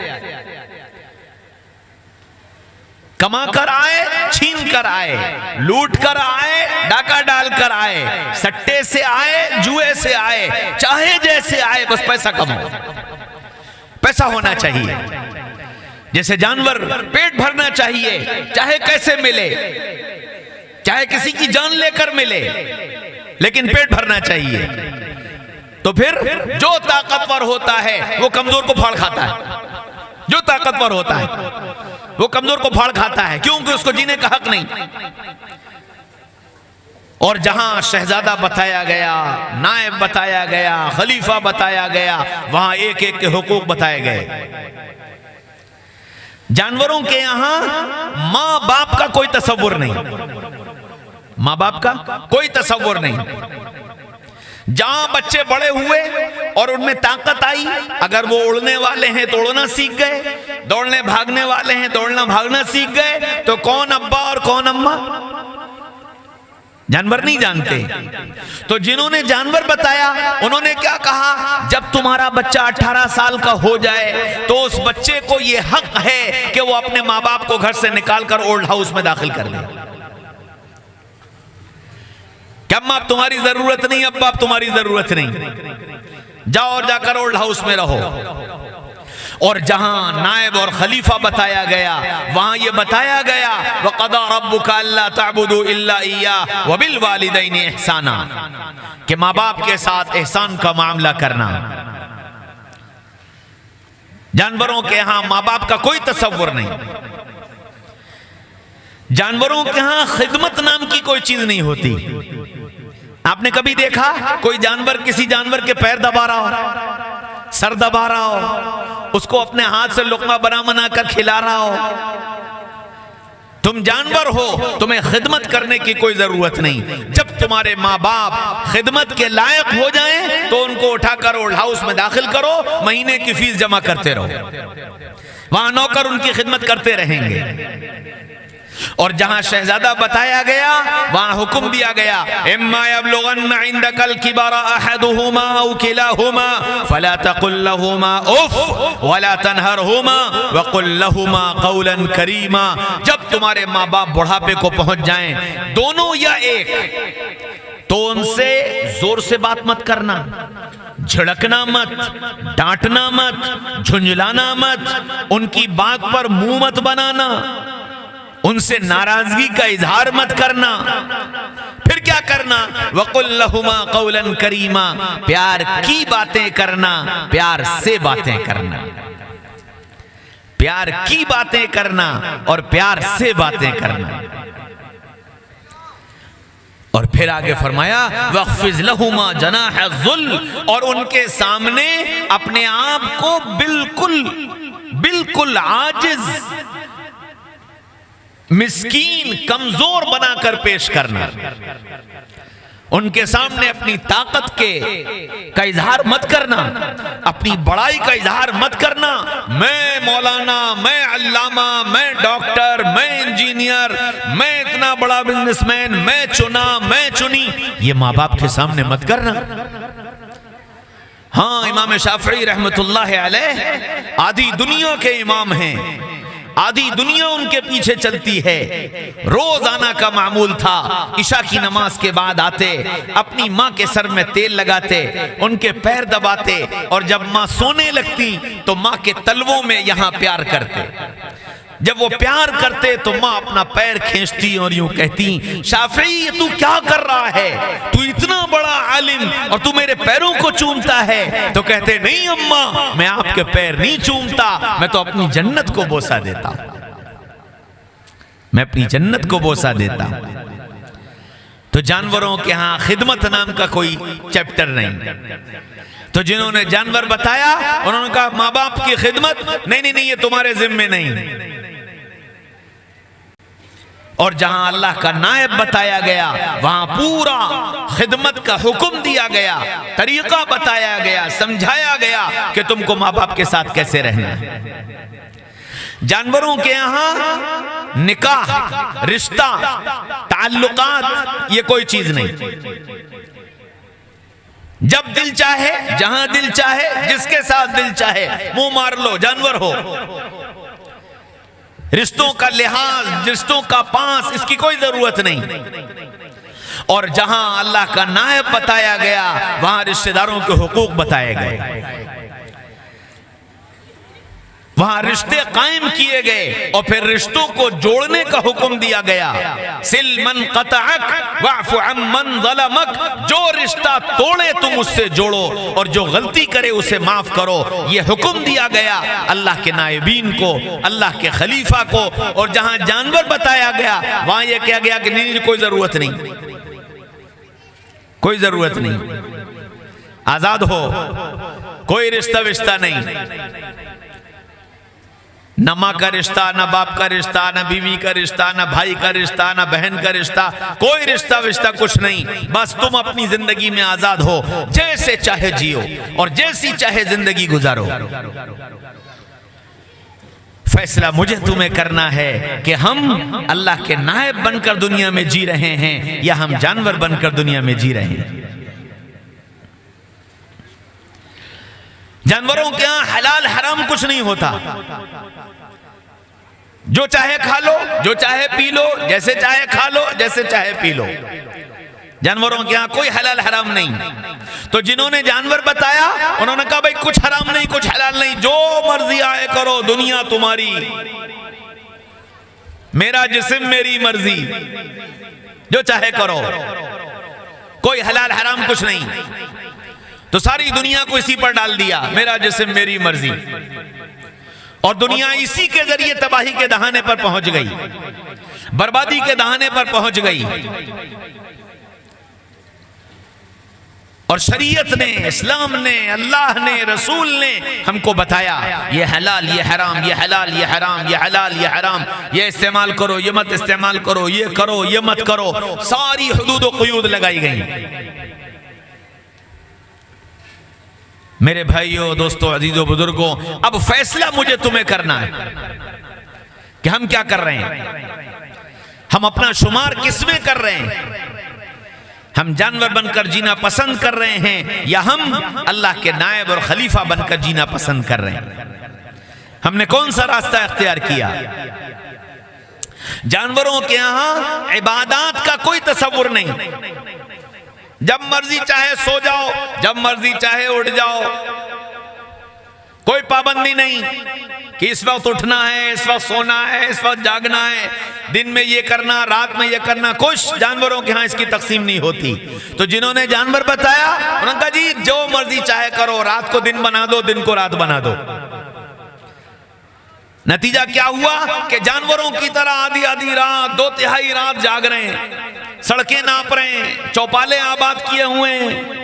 कमा कर आए, छीन कर आए, लूट कर आए, डाका डाल कर आए, सट्टे से आए, जुए से आए, चाहे जैसे आए, बस पैसा कमाओ, पैसा होना चाहिए। जैसे जानवर पेट भरना चाहिए, चाहे कैसे मिले, चाहे किसी की जान लेकर मिले, लेकिन पेट भरना चाहिए। तो फिर जो ताकतवर होता है वो कमजोर को फाड़ खाता है, जो ताकतवर होता है वो कमजोर को फाड़ खाता है, क्योंकि उसको जीने का हक नहीं। और जहां शहजादा बताया गया, नायब बताया गया, खलीफा बताया गया, वहां एक एक के हुकूक बताए गए। जानवरों के यहां मां बाप का कोई तसव्वुर नहीं, मां बाप का कोई तसव्वुर नहीं। जहां बच्चे बड़े हुए और उनमें ताकत आई, अगर वो उड़ने वाले हैं तो उड़ना सीख गए, दौड़ने भागने वाले हैं दौड़ना भागना सीख गए, तो कौन अब्बा और कौन अम्मा जानवर नहीं जानते। तो जिन्होंने जानवर बताया उन्होंने क्या कहा, जब तुम्हारा बच्चा 18 साल का हो जाए तो उस बच्चे को यह हक है कि वो अपने माँ बाप को घर से निकालकर ओल्ड हाउस में दाखिल कर ले। अम्मा अब तुम्हारी जरूरत नहीं, अब्बा अब तुम्हारी जरूरत नहीं, जाओ और जाकर ओल्ड हाउस में रहो। और जहां नायब और खलीफा बताया गया वहां यह बताया गया वक़दा रब्बुका अल्ला तअबुदू इल्ला इय्याहु व बिल वालिदैनि इहसाना, कि माँ बाप के साथ एहसान का मामला करना। जानवरों के यहां माँ बाप का कोई तसव्वुर नहीं, जानवरों के यहां खिदमत नाम की कोई चीज नहीं होती। आपने कभी देखा कोई जानवर किसी जानवर के पैर दबा रहा हो, सर दबा रहा हो, उसको अपने हाथ से लुक़मा बना बना कर खिला रहा हो? तुम जानवर हो, तुम्हें खिदमत करने की कोई जरूरत नहीं। जब तुम्हारे माँ बाप खिदमत के लायक हो जाएं तो उनको उठाकर ओल्ड हाउस में दाखिल करो, महीने की फीस जमा करते रहो, वहां नौकर उनकी खिदमत करते रहेंगे। और जहां शहजादा बताया गया वहां हुक्म दिया गया, इम्मा यबलुगन्ना इंदकल किबरा अहदुहुमा औ किलाहुमा फला तकुल लहुमा उफ वला तनहरहुमा वकुल लहुमा कौलन करीमा। जब तुम्हारे माँ बाप बुढ़ापे को पहुंच जाएं, दोनों या एक, तो उनसे जोर से बात मत करना, झिड़कना मत, डांटना मत, झुंझलाना मत, उनकी बात पर मुंह मत बनाना, उनसे नाराजगी का इजहार मत करना। फिर क्या करना, वकुल लहुमा कौलन करीमा, प्यार की बातें करना, प्यार से बातें करना, प्यार की बातें करना और प्यार से बातें करना। और फिर आगे फरमाया वख्फिज लहुमा जनाह ज़ुल, और उनके सामने अपने आप को बिल्कुल बिल्कुल आजिज, मिस्कीन, कमजोर बनाकर पेश करना। उनके सामने अपनी ताकत का इजहार मत करना, अपनी बड़ाई का इजहार मत करना। मैं मौलाना, मैं अल्लामा, मैं डॉक्टर, मैं इंजीनियर, मैं इतना बड़ा बिजनेसमैन, मैं चुना, मैं चुनी, ये माँ बाप के सामने मत करना। हाँ, इमाम शाफी रहमतुल्लाह अलैह आधी दुनिया के इमाम हैं, आधी दुनिया उनके पीछे चलती है। रोज आना का मामूल था, इशा की नमाज के बाद आते, अपनी माँ के सर में तेल लगाते, उनके पैर दबाते, और जब माँ सोने लगती तो माँ के तलवों में यहां प्यार करते। जब वो प्यार करते तो माँ अपना पैर खींचती और यूं कहती, शाफी तू क्या कर रहा है, तू इतना बड़ा आलिम और तू मेरे पैरों को चूमता है। तो कहते, नहीं अम्मा, मैं आपके पैर नहीं चूमता, मैं तो अपनी जन्नत को बोसा देता, मैं अपनी जन्नत को बोसा देता। तो जानवरों के यहां खिदमत नाम का कोई चैप्टर नहीं। तो जिन्होंने जानवर बताया उन्होंने कहा माँ बाप की खिदमत नहीं, ये तुम्हारे जिम्मे नहीं। और जहां अल्लाह का नायब बताया गया वहां पूरा खिदमत का हुक्म दिया गया, तरीका बताया गया, समझाया गया कि तुमको माँ बाप के साथ कैसे रहना है। जानवरों के यहां निकाह, रिश्ता, ताल्लुकात ये कोई चीज नहीं। जब दिल चाहे, जहां दिल चाहे, जिसके साथ दिल चाहे मुंह मार लो, जानवर हो। रिश्तों का लिहाज, रिश्तों का पास, इसकी कोई जरूरत नहीं। और जहां अल्लाह का नायब बताया गया वहां रिश्तेदारों के हुकूक बताए गए, वहां रिश्ते कायम किए गए और फिर रिश्तों को जोड़ने का हुक्म दिया गया। सिल मन कतअक वअफ़ु अम्मन ज़लमक, जो रिश्ता तोड़े तुम उससे जोड़ो और जो गलती करे उसे माफ करो। ये हुक्म दिया गया अल्लाह के नायबीन को, अल्लाह के खलीफा को। और जहां जानवर बताया गया वहां यह कहा गया कि नहीं, कोई जरूरत नहीं, कोई जरूरत नहीं, आजाद हो, कोई रिश्ता विश्ता नहीं, न माँ का रिश्ता, न बाप का रिश्ता, न बीवी का रिश्ता, न भाई का रिश्ता, न बहन का रिश्ता, कोई रिश्ता विश्ता कुछ नहीं। बस तुम अपनी जिंदगी में आजाद हो, जैसे चाहे जियो और जैसी चाहे जिंदगी गुजारो। फैसला मुझे तुम्हें करना है कि हम अल्लाह के नायब बनकर दुनिया में जी रहे हैं या हम जानवर बनकर दुनिया में जी रहे हैं। जानवरों के यहां हलाल हराम कुछ नहीं होता, जो चाहे खा लो, जो चाहे पी लो, जैसे चाहे खा लो, जैसे चाहे पी लो। जानवरों के यहां कोई हलाल हराम नहीं। तो जिन्होंने जानवर बताया उन्होंने कहा भाई कुछ हराम नहीं, कुछ हलाल नहीं, जो मर्जी आए करो, दुनिया तुम्हारी, मेरा जिस्म मेरी मर्जी, जो चाहे करो, कोई हलाल हराम कुछ नहीं। तो सारी दुनिया को इसी पर डाल दिया, मेरा जिस्म मेरी मर्जी, और दुनिया इसी के जरिए तबाही के दहाने पर पहुंच गई, बर्बादी के दहाने पर पहुंच गई। और शरीयत ने, इस्लाम ने, अल्लाह ने, रसूल ने हमको बताया ये हलाल, ये हराम, ये हलाल, ये हराम, ये हलाल, ये हराम, ये इस्तेमाल करो, ये मत इस्तेमाल करो, ये करो, ये मत करो, सारी हुदूद और क़ुयूद लगाई गई। मेरे भाइयों, दोस्तों, अजीजों, बुजुर्गों, अब फैसला मुझे तुम्हें करना है कि हम क्या कर रहे हैं। हम अपना शुमार किसमें कर रहे हैं? हम जानवर बनकर जीना पसंद कर रहे हैं या हम अल्लाह के नायब और खलीफा बनकर जीना पसंद कर रहे हैं? हमने कौन सा रास्ता इख्तियार किया? जानवरों के यहां इबादत का कोई तसव्वुर नहीं। जब मर्जी चाहे सो जाओ, जब मर्जी चाहे उठ जाओ, कोई पाबंदी नहीं कि इस वक्त उठना है, इस वक्त सोना है, इस वक्त जागना है, दिन में ये करना, रात में ये करना। कुछ जानवरों के यहाँ इसकी तकसीम नहीं होती। तो जिन्होंने जानवर बताया उन्होंने कहा जी जो मर्जी चाहे करो, रात को दिन बना दो, दिन को रात बना दो। नतीजा क्या हुआ कि जानवरों की तरह आधी आधी रात, 2/3 रात जाग रहे हैं, सड़कें नाप रहे हैं, चौपाले आबाद किए हुए हैं,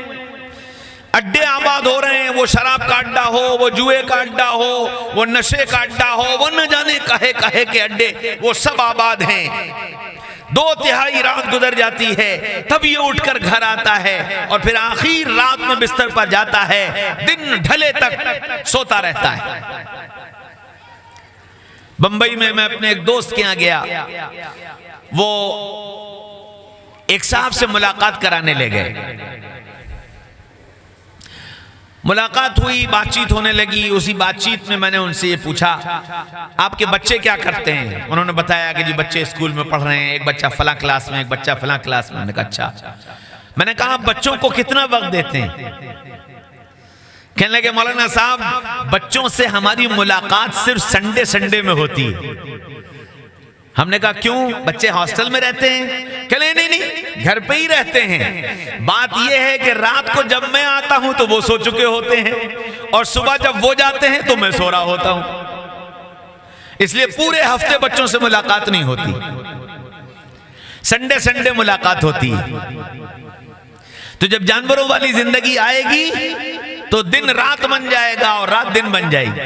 अड्डे आबाद हो रहे हैं। वो शराब का अड्डा हो, वो जुए का अड्डा हो, वो नशे का अड्डा हो, वो न जाने कहे कहे के अड्डे, वो सब आबाद हैं। 2/3 रात गुजर जाती है, तब ये उठकर घर आता है और फिर आखिर रात में बिस्तर पर जाता है, दिन ढले तक सोता रहता है। बंबई में मैं अपने एक दोस्त के यहाँ गया, वो एक साहब से मुलाकात कराने ले गए। मुलाकात हुई, बातचीत होने लगी। उसी बातचीत में मैंने उनसे ये पूछा आपके बच्चे क्या करते हैं? उन्होंने बताया कि जी बच्चे स्कूल में पढ़ रहे हैं, एक बच्चा फलां क्लास में, एक बच्चा फलां क्लास में। मैंने कहा अच्छा। मैंने कहा आप बच्चों को कितना वक्त देते हैं? कहने लगे मौलाना साहब बच्चों से हमारी मुलाकात सिर्फ संडे संडे में होती है। हमने कहा क्यों? बच्चे हॉस्टल में रहते हैं? कहले नहीं, घर पे ही रहते हैं। बात यह है कि रात को जब मैं आता हूं तो वो सो चुके होते हैं और सुबह जब वो जाते हैं तो मैं सो रहा होता हूं। इसलिए पूरे हफ्ते बच्चों से मुलाकात नहीं होती, संडे संडे मुलाकात होती है। तो जब जानवरों वाली जिंदगी आएगी तो दिन रात बन जाएगा और रात दिन बन जाएगी।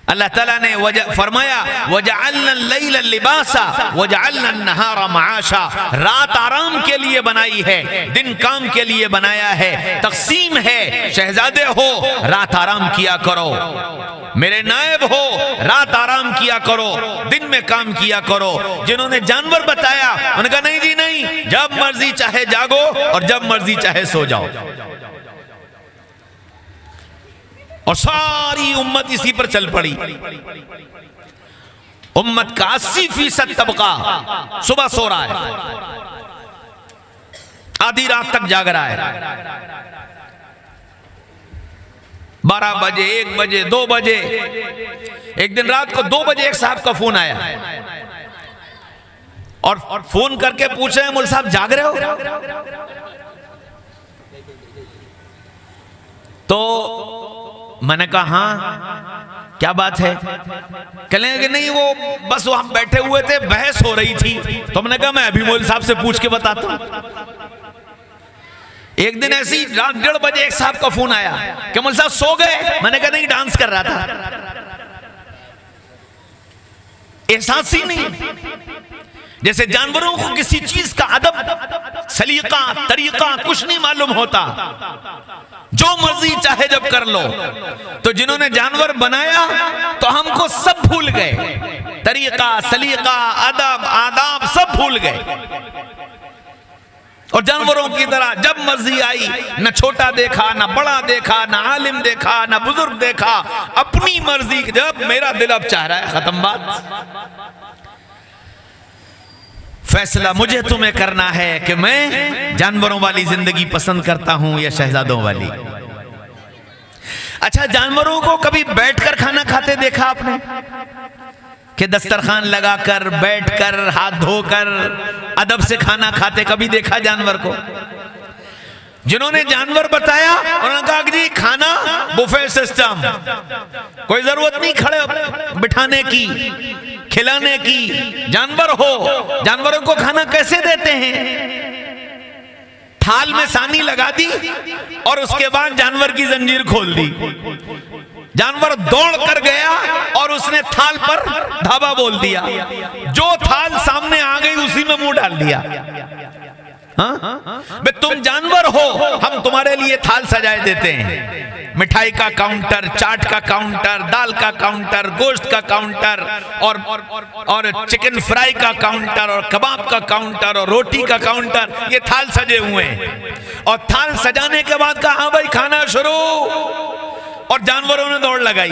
अल्लाह ताला ने फरमाया वजअलना लैला लिबासा वजअलना नहारा माशा, रात आराम के लिए बनाई है, दिन काम के लिए बनाया है। तकसीम है, शहजादे हो रात आराम किया करो, मेरे नायब हो रात आराम किया करो, दिन में काम किया करो। जिन्होंने जानवर बताया उन्होंने कहा नहीं जी नहीं, जब मर्जी चाहे जागो और जब मर्जी चाहे सो जाओ। और सारी उम्मत इसी पर चल पड़ी। उम्मत का 80% तबका सुबह सो रहा है, आधी रात तक जाग रहा है। 12 बजे, 1 बजे, 2 बजे। एक दिन रात को 2 बजे एक साहब का फोन आया और फोन करके पूछ रहे हैं मौलवी साहब जाग रहे हो? तो मैंने कहा हाँ क्या बात है? कहेंगे कि नहीं वो बस वहां बैठे हुए थे, बहस हो रही थी। तो मैंने कहा मैं अभी मौलवी साहब से पूछ के बताता हूं। एक दिन ऐसी रात 1:30 बजे एक साहब का फोन आया कि मौलवी साहब सो गए? मैंने कहा नहीं, डांस कर रहा था। एहसास ही नहीं। जैसे जानवरों को किसी चीज का अदब, सलीका, तरीका कुछ नहीं मालूम होता, जो मर्जी चाहे जब कर लो। तो जिन्होंने जानवर बनाया तो हमको सब भूल गए, तरीका, सलीका, अदब, आदाब सब भूल गए। और जानवरों की तरह जब मर्जी आई, न छोटा देखा, न बड़ा देखा, न आलिम देखा, न बुजुर्ग देखा, अपनी मर्जी। जब मेरा दिल अब चाह रहा है, खत्म बात। फैसला मुझे तुम्हें करना है कि मैं जानवरों वाली जिंदगी पसंद करता हूं या शहजादों वाली। अच्छा, जानवरों को कभी बैठकर खाना खाते देखा आपने? कि दस्तरखान लगाकर, बैठकर, हाथ धोकर अदब से खाना खाते कभी देखा जानवर को? जिन्होंने जानवर बताया उन्होंने कहा कि जी खाना बुफे सिस्टम, कोई जरूरत नहीं खड़े बिठाने की, खिलाने की। जानवर हो, जानवरों को खाना कैसे देते हैं? थाल में सानी लगा दी और उसके बाद जानवर की जंजीर खोल दी। जानवर दौड़ कर गया और उसने थाल पर धावा बोल दिया। जो थाल सामने आ गई उसी में मुंह डाल दिया। बे तुम जानवर हो, हम तुम्हारे लिए थाल सजाए देते हैं। मिठाई का काउंटर, चाट का काउंटर, दाल का काउंटर, गोश्त का काउंटर और चिकन फ्राई का काउंटर और कबाब का काउंटर और रोटी का काउंटर, ये थाल सजे हुए हैं। और थाल सजाने के बाद कहा हाँ भाई खाना शुरू, और जानवरों ने दौड़ लगाई।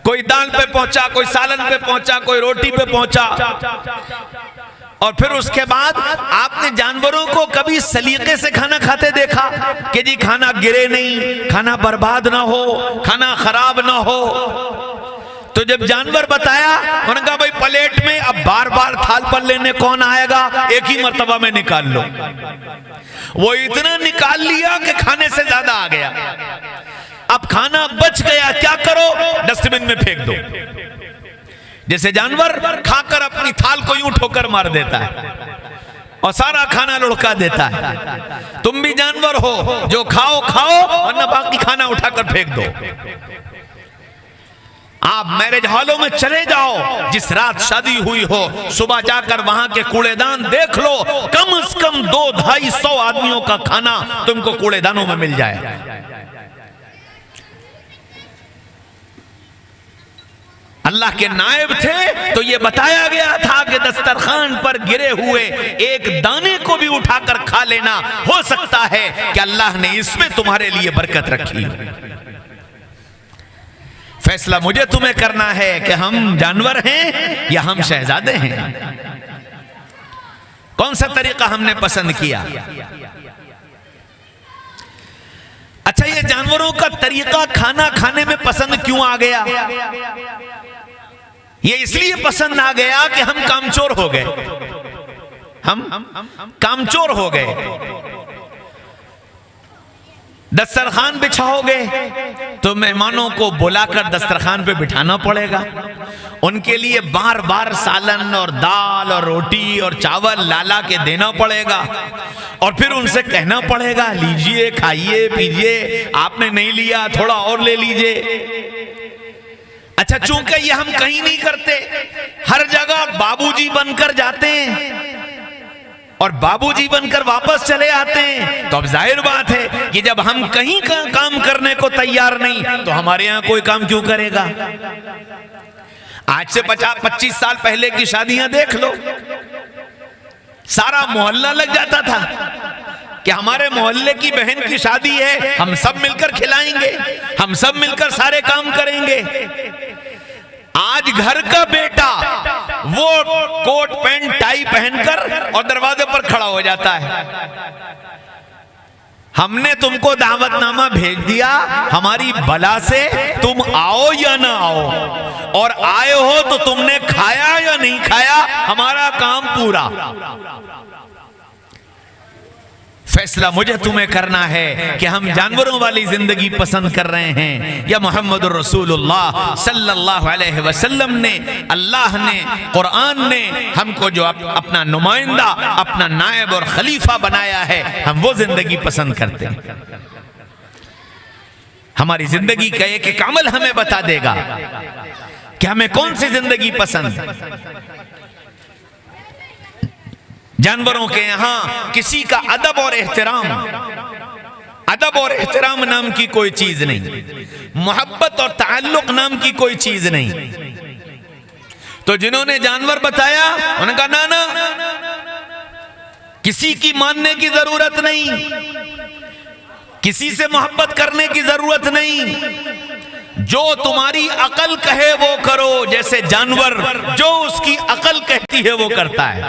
कोई दाल पे पहुंचा, कोई सालन पे पहुंचा, कोई रोटी पे पहुंचा। और फिर उसके बाद आपने जानवरों को कभी सलीके से खाना खाते देखा कि जी खाना गिरे नहीं, खाना बर्बाद ना हो, खाना खराब ना हो? तो जब जानवर बताया, उन्होंने कहा भाई प्लेट में अब बार बार थाल पर लेने कौन आएगा, एक ही मर्तबा में निकाल लो। वो इतना निकाल लिया कि खाने से ज्यादा आ गया। अब खाना बच गया, क्या करो? डस्टबिन में फेंक दो। जैसे जानवर खाकर अपनी थाल को यूं ठोकर मार देता है और सारा खाना लुढ़का देता है, तुम भी जानवर हो, जो खाओ खाओ वरना बाकी खाना उठाकर फेंक दो। आप मैरिज हॉलों में चले जाओ, जिस रात शादी हुई हो, सुबह जाकर वहां के कूड़ेदान देख लो, कम से कम 200-250 आदमियों का खाना तुमको कूड़ेदानों में मिल जाए। अल्लाह के नायब थे तो ये बताया गया था कि दस्तरखान पर गिरे हुए एक दाने को भी उठाकर खा लेना, हो सकता है कि अल्लाह ने इसमें तुम्हारे लिए बरकत रखी। फैसला मुझे तुम्हें करना है कि हम जानवर हैं या हम शहजादे हैं। कौन सा तरीका हमने पसंद किया? अच्छा, ये जानवरों का तरीका खाना खाने में पसंद क्यों आ गया? ये इसलिए पसंद आ गया कि हम कामचोर हो गए। हम कामचोर हो गए। दस्तरखान बिछाओगे तो मेहमानों को बुलाकर दस्तरखान पे बिठाना पड़ेगा। उनके लिए बार बार सालन और दाल और रोटी और चावल लाला के देना पड़ेगा। और फिर उनसे कहना पड़ेगा लीजिए, खाइए, पीजिए, आपने नहीं लिया थोड़ा और ले लीजिए। अच्छा, चूंकि ये हम कहीं नहीं करते, हर जगह बाबूजी बनकर जाते हैं और बाबूजी बनकर वापस चले आते हैं, तो अब जाहिर बात है कि जब हम कहीं का काम करने को तैयार नहीं तो हमारे यहां कोई काम क्यों करेगा? आज से 50-25 साल पहले की शादियां देख लो, सारा मोहल्ला लग जाता था कि हमारे मोहल्ले की बहन की शादी है, हम सब मिलकर खिलाएंगे, हम सब मिलकर सारे काम करेंगे। आज घर का बेटा वो कोट पैंट टाई पहनकर और दरवाजे पर खड़ा हो जाता है। हमने तुमको दावतनामा भेज दिया, हमारी बला से तुम आओ या ना आओ, और आए हो तो तुमने खाया या नहीं खाया, हमारा काम पूरा। फैसला मुझे तुम्हें करना है कि हम जानवरों वाली जिंदगी पसंद कर रहे हैं या मोहम्मद रसूलुल्लाह सल्लल्लाहु अलैहि वसल्लम ने, अल्लाह ने, कुरान ने हमको जो अपना नुमाइंदा, अपना नायब और खलीफा बनाया है, हम वो जिंदगी पसंद करते हैं। हमारी जिंदगी का एक अमल हमें बता देगा कि हमें कौन सी जिंदगी पसंद। जानवरों के यहां किसी का अदब और एहतराम नाम की कोई चीज नहीं, मोहब्बत और ताल्लुक नाम की कोई चीज नहीं। तो जिन्होंने जानवर बताया उन्होंने कहा ना ना, किसी की मानने की जरूरत नहीं, किसी से मोहब्बत करने की जरूरत नहीं, जो तुम्हारी अकल कहे वो करो। जैसे जानवर जो उसकी अकल कहती है वो करता है।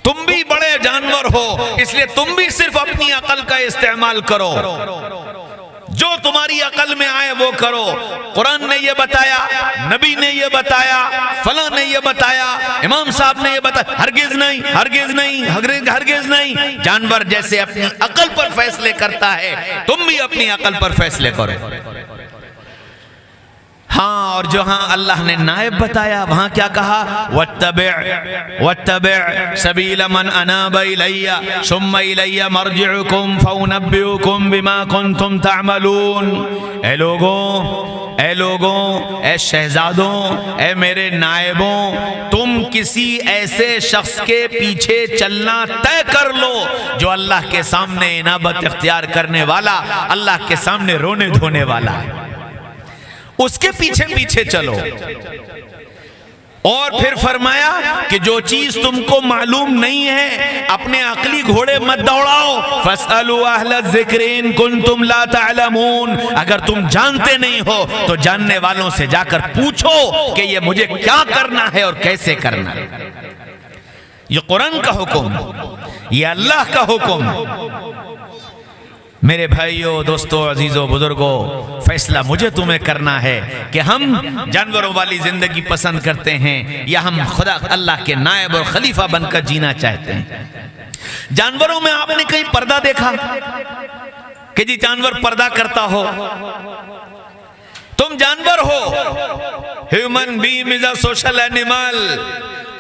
तुम भी बड़े जानवर हो, इसलिए तुम भी सिर्फ अपनी अकल का इस्तेमाल करो, जो तुम्हारी अकल में आए वो करो। कुरान ने ये बताया, नबी ने ये बताया, फला ने ये बताया, इमाम साहब ने ये बताया, हरगिज नहीं, हरगिज नहीं, हरगिज नहीं। जानवर जैसे अपनी अकल पर फैसले करता है, तुम भी अपनी अकल पर फैसले करो। हाँ, और जहां अल्लाह ने नायब बताया वहां क्या कहा, वत्तबि' सबील मन अनाब इलैया सुम्मा इलैया मरजिउकुम फउनब्बिउकुम बिमा कुंतुम तअमलून। ऐ लोगों, ऐ शहजादों, ऐ मेरे नायबों, तुम किसी ऐसे शख्स के पीछे चलना तय कर लो जो अल्लाह के सामने इनाबत इख्तियार करने वाला, अल्लाह के सामने रोने धोने वाला है, उसके पीछे पीछे चलो। और फिर फरमाया कि जो चीज तुमको मालूम नहीं है अपने अकली घोड़े मत दौड़ाओ। फसअलू अहल ज़िक्र इन कुंतुम ला तअलमून, अगर तुम जानते नहीं हो तो जानने वालों से जाकर पूछो कि ये मुझे क्या करना है और कैसे करना है। ये कुरान का हुक्म, ये अल्लाह का हुक्म। मेरे भाइयों, दोस्तों, अजीजों, बुजुर्गों, फैसला मुझे तुम्हें करना है कि हम जानवरों वाली जिंदगी पसंद करते हैं या हम खुदा अल्लाह के नायब और खलीफा बनकर जीना चाहते हैं। जानवरों में आपने कहीं पर्दा देखा कि जी जानवर पर्दा करता हो? तुम जानवर हो, human being is a social animal.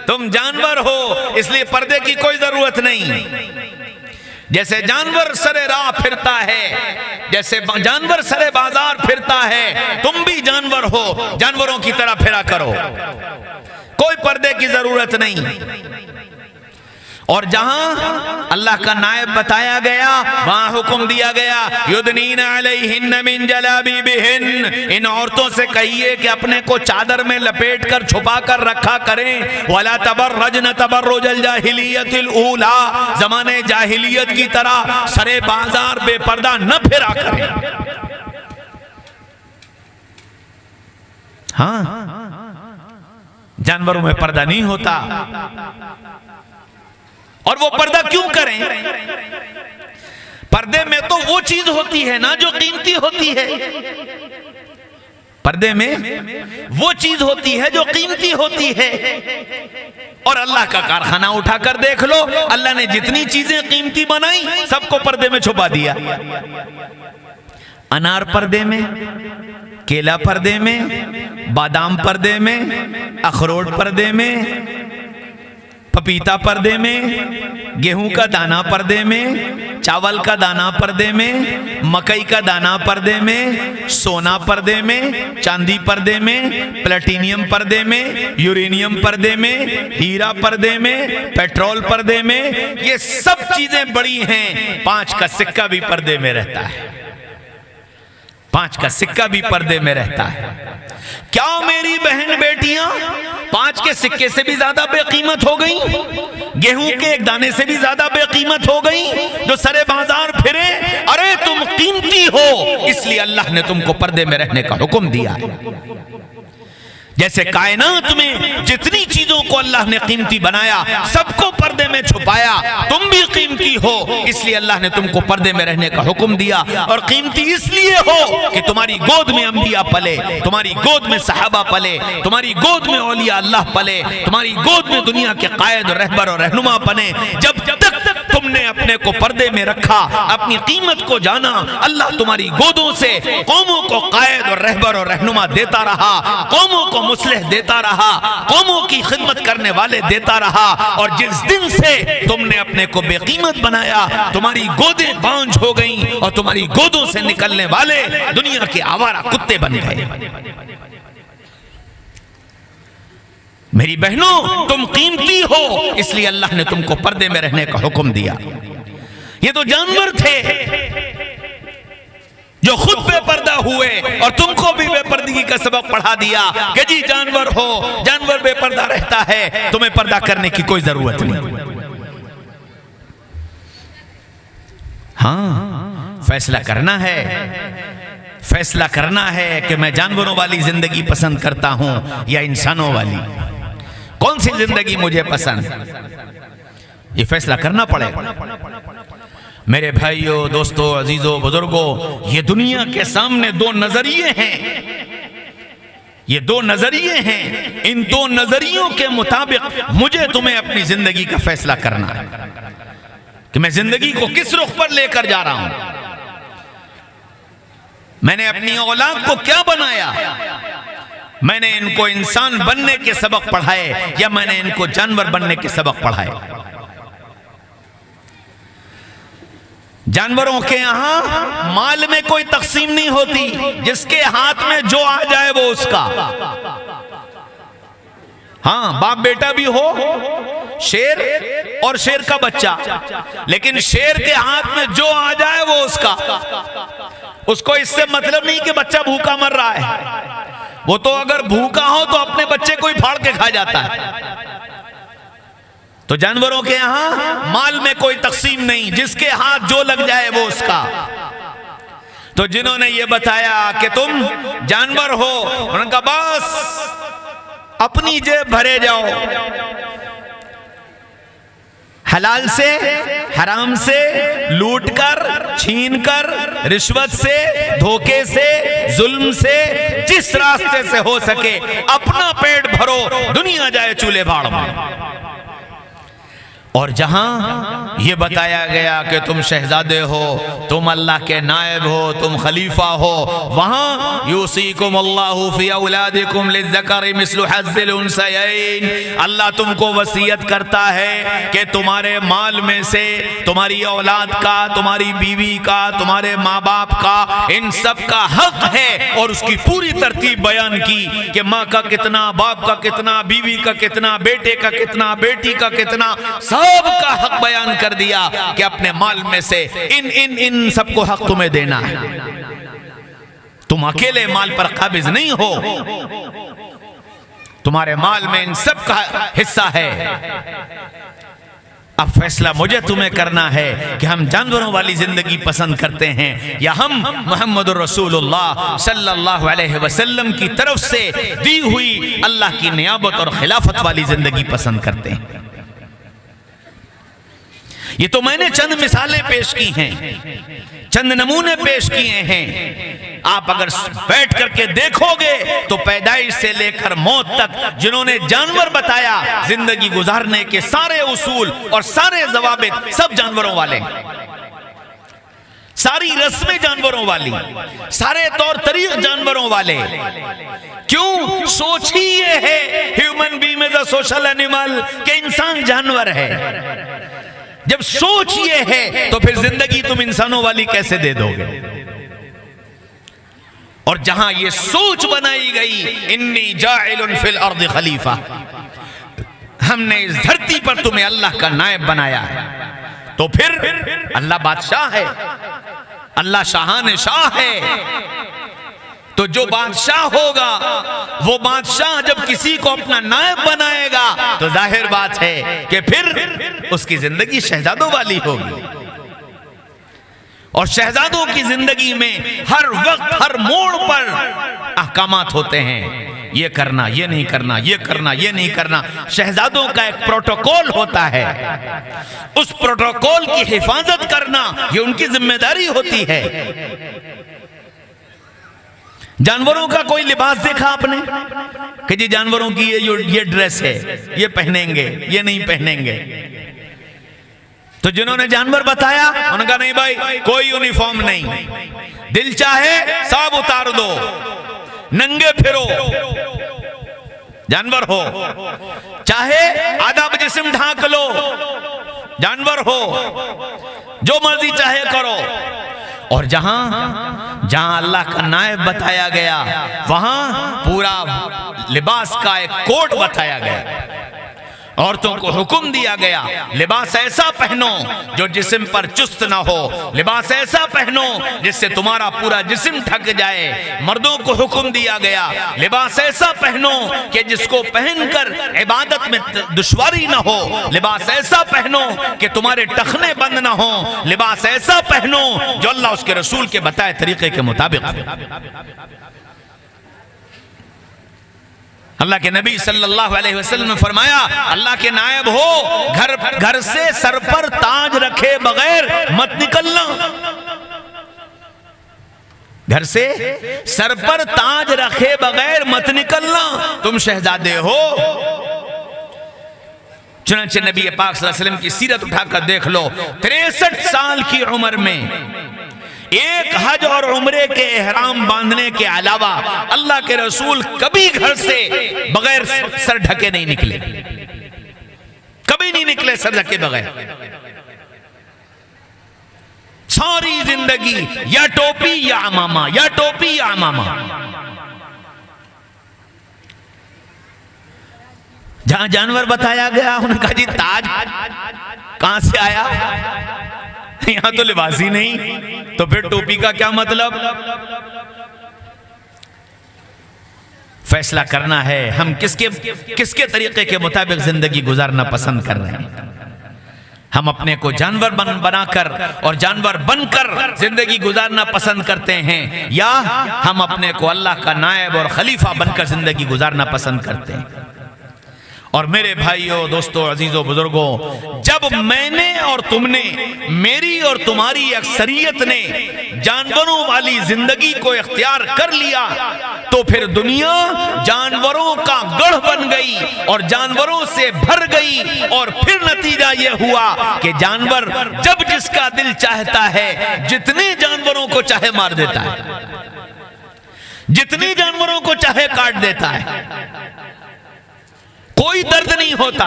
तुम जानवर हो, इसलिए पर्दे की कोई जरूरत नहीं। जैसे जानवर सरे राह फिरता है, जैसे जानवर सरे बाजार फिरता है, तुम भी जानवर हो, जानवरों की तरह फिरा करो, कोई पर्दे की जरूरत नहीं। और जहां अल्लाह का नायब बताया गया वहां हुक्म दिया गया, युदनीना अलैहिन्न मिन जलाबिबिहिन, इन औरतों से कहिए कि अपने को चादर में लपेट कर छुपा कर रखा करें। वला तबर्रजन तबर्रुजल जाहिलियतिल ऊला, जमाने जाहिलियत की तरह सरे बाजार बेपर्दा न फिरा करें। हाँ, जानवरों में पर्दा नहीं होता। और वो पर्दा क्यों करें? पर्दे में तो वो चीज होती है ना जो कीमती होती है। पर्दे में वो चीज होती है जो कीमती होती है। और अल्लाह का कारखाना उठाकर देख लो, अल्लाह ने जितनी चीजें कीमती बनाई सबको पर्दे में छुपा दिया। अनार पर्दे में, केला पर्दे में, बादाम पर्दे में, अखरोट पर्दे में, पपीता पर्दे में, गेहूं का दाना पर्दे में, चावल का दाना पर्दे में, मकई का दाना पर्दे में, सोना पर्दे में, चांदी पर्दे में, प्लेटिनियम पर्दे में, यूरेनियम पर्दे में, हीरा पर्दे में, पेट्रोल पर्दे में। ये सब चीजें बड़ी हैं। 5 का सिक्का भी पर्दे में रहता है। 5 का सिक्का भी पर्दे में रहता है। क्या मेरी बहन बेटियां 5 के सिक्के से भी ज्यादा बेकीमत हो गई? गेहूं के एक दाने से भी ज्यादा बेकीमत हो गई जो सरे बाजार फिरे? अरे तुम कीमती हो, इसलिए अल्लाह ने तुमको पर्दे में रहने का हुक्म दिया है। जैसे कायनात में जितनी चीजों को अल्लाह ने कीमती बनाया, सबको पर्दे में छुपाया। तुम भी कीमती हो, इसलिए अल्लाह ने तुमको पर्दे में रहने का हुक्म दिया। और कीमती इसलिए हो कि तुम्हारी गोद में अंबिया पले, तुम्हारी गोद में सहाबा पले, तुम्हारी गोद में औलिया अल्लाह पले, तुम्हारी गोद में दुनिया के कायद, रहबर और रहनुमा बने। जब तक तुमने अपने को पर्दे में रखा, अपनी कीमत को जाना, अल्लाह तुम्हारी गोदों से कौमों को कायद और रहबर और रहनुमा देता रहा, कौमों को मुस्लिह देता रहा, कौमों की खिदमत करने वाले देता रहा। और जिस दिन से तुमने अपने को बेकीमत बनाया, तुम्हारी गोदें बांझ हो गईं और तुम्हारी गोदों से निकलने वाले दुनिया के आवारा कुत्ते बन गए। मेरी बहनों, तुम कीमती हो, इसलिए अल्लाह ने तुमको पर्दे में रहने का हुक्म दिया। ये तो जानवर थे जो खुद बेपर्दा हुए और तुमको भी बेपर्दगी का सबक पढ़ा दिया कि जी जानवर हो, जानवर बेपर्दा रहता है, तुम्हें पर्दा करने की कोई जरूरत नहीं। हाँ, फैसला करना है, फैसला करना है कि मैं जानवरों वाली जिंदगी पसंद करता हूं या इंसानों वाली। कौन सी जिंदगी मुझे पसंद, ये फैसला करना पड़ेगा। मेरे भाइयों, दोस्तों, अजीजों, बुजुर्गों, ये दुनिया के सामने 2 नजरिए हैं। ये 2 नजरिए हैं। इन 2 नजरियों के मुताबिक मुझे तुम्हें अपनी जिंदगी का फैसला करना है कि मैं जिंदगी को किस रुख पर लेकर जा रहा हूं। मैंने अपनी औलाद को क्या बनाया? मैंने इनको इंसान बनने के सबक पढ़ाए या मैंने इनको जानवर बनने के सबक पढ़ाए। जानवरों के यहां माल में कोई तकसीम नहीं होती, जिसके हाथ में जो आ जाए वो उसका। हाँ, बाप बेटा भी हो, शेर और शेर का बच्चा, लेकिन शेर के हाथ में जो आ जाए वो उसका। उसको इससे मतलब नहीं कि बच्चा भूखा मर रहा है, वो तो अगर भूखा हो तो अपने बच्चे को ही फाड़ के खा जाता है। तो जानवरों के यहां माल में कोई तकसीम नहीं, जिसके हाथ जो लग जाए वो उसका। तो जिन्होंने ये बताया कि तुम जानवर हो, उन्होंने कहा बस अपनी जेब भरे जाओ, हलाल से हराम से, लूट कर, छीन कर, रिश्वत से, धोखे से, जुल्म से, जिस रास्ते से हो सके अपना पेट भरो, दुनिया जाए चूल्हे भाड़ में। और जहां ये बताया गया कि तुम शहजादे हो, तुम अल्लाह के नायब हो, तुम खलीफा हो, वहां यूसीकुम अल्लाहु फी औलादिकुम लिज़्ज़करि मिस्लु हज़्ज़िल उन्सयैन, अल्लाह तुमको वसीयत करता है कि तुम्हारे माल में से तुम्हारी औलाद का, तुम्हारी बीवी का, तुम्हारे माँ बाप का, इन सब का हक है। और उसकी पूरी तरतीब बयान की कि माँ का कितना, बाप का कितना, बीवी का कितना, बेटे का कितना, बेटी का कितना, सबका हक बयान कर दिया कि अपने माल में से इन इन इन सबको हक तुम्हें देना है। तुम अकेले माल पर काबिज नहीं हो, तुम्हारे माल में इन सब का हिस्सा है। अब फैसला मुझे तुम्हें करना है कि हम जानवरों वाली जिंदगी पसंद करते हैं या हम मोहम्मद रसूलुल्लाह सल्लल्लाहु अलैहि वसल्लम की तरफ से दी हुई अल्लाह की नियाबत और खिलाफत वाली जिंदगी पसंद करते हैं। ये तो मैंने चंद मिसालें पेश की हैं, चंद नमूने पेश किए हैं। आप अगर बैठ करके देखोगे तो पैदाइश से लेकर मौत तक जिन्होंने जानवर बताया, जिंदगी गुजारने के सारे उसूल और सारे जवाबित सब जानवरों वाले, सारी रस्में जानवरों वाली, सारे तौर तरीके जानवरों वाले। क्यों? सोच ही ये है, human being is a social animal, कि इंसान जानवर है। जब सोच ये है तो फिर जिंदगी तुम इंसानों वाली कैसे दे दोगे? और जहां ये सोच बनाई गई, इन्नी जाइलुन फिल अर्द खलीफा, हमने इस धरती पर तुम्हें अल्लाह का नायब बनाया है, तो फिर अल्लाह बादशाह है, अल्लाह शाहान शाह है। तो जो बादशाह होगा, वो बादशाह जब किसी को अपना नायब बनाएगा तो जाहिर बात है कि फिर उसकी जिंदगी शहजादों वाली होगी। और शहजादों की जिंदगी में हर वक्त हर मोड़ पर अहकामात होते हैं, ये करना, ये नहीं करना, ये करना, ये नहीं करना। शहजादों का एक प्रोटोकॉल होता है, उस प्रोटोकॉल की हिफाजत करना ये उनकी जिम्मेदारी होती है। जानवरों का कोई लिबास देखा आपने कि जी जानवरों की ये ड्रेस है, ये पहनेंगे, ये नहीं पहनेंगे? तो जिन्होंने जानवर बताया उन्होंने कहा नहीं भाई, कोई यूनिफॉर्म नहीं, दिल चाहे सब उतार दो, नंगे फिरो, जानवर हो, चाहे आधा जिस्म ढांक लो, जानवर हो, जो मर्जी चाहे करो। और जहां जहां अल्लाह का नायब बताया गया, वहां पूरा लिबास का एक कोड बताया गया। औरतों को हुक्म दिया गया, लिबास ऐसा पहनो जो जिस्म पर चुस्त ना हो, लिबास ऐसा पहनो जिससे तुम्हारा पूरा जिस्म ढक जाए। मर्दों को हुक्म दिया गया, लिबास ऐसा पहनो कि जिसको पहनकर इबादत में दुश्वारी ना हो, लिबास ऐसा पहनो कि तुम्हारे टखने बंद ना हो, लिबास ऐसा पहनो जो अल्लाह उसके रसूल के बताए तरीके के मुताबिक। अल्लाह के नबी सल्लल्लाहु अलैहि वसल्लम ने फरमाया, अल्लाह के नायब हो, घर से सर पर ताज रखे बगैर मत निकलना। घर से सर पर ताज रखे बगैर मत निकलना, तुम शहजादे हो। चुनांचे नबी पाक सल्लल्लाहु अलैहि वसल्लम की सीरत उठाकर देख लो, 63 साल की उम्र में एक हज और उम्रे के एहराम बांधने के अलावा अल्लाह के रसूल कभी घर से बगैर सर ढके नहीं निकले, कभी नहीं निकले सर ढके बगैर। सारी जिंदगी या टोपी या अमामा, या टोपी या अमामा। जहां जानवर बताया गया उन्होंने कहा जी ताज कहां से आया, यहां तो लिबास ही नहीं, तो फिर टोपी का क्या मतलब। फैसला करना है हम किसके तरीके के मुताबिक जिंदगी गुजारना पसंद कर रहे हैं। हम अपने को जानवर बनाकर और जानवर बनकर जिंदगी गुजारना पसंद करते हैं, या हम अपने को अल्लाह का नायब और खलीफा बनकर जिंदगी गुजारना पसंद करते हैं। और मेरे भाइयों, दोस्तों, अजीजों, बुजुर्गों, जब मैंने और तुमने, मेरी और तुम्हारी अक्सरियत ने जानवरों वाली जिंदगी को इख्तियार कर लिया, तो फिर दुनिया जानवरों का गढ़ बन गई और जानवरों से भर गई। और फिर नतीजा यह हुआ कि जानवर जब जिसका दिल चाहता है जितने जानवरों को चाहे मार देता है, जितने जानवरों को चाहे काट देता है। कोई दर्द नहीं होता,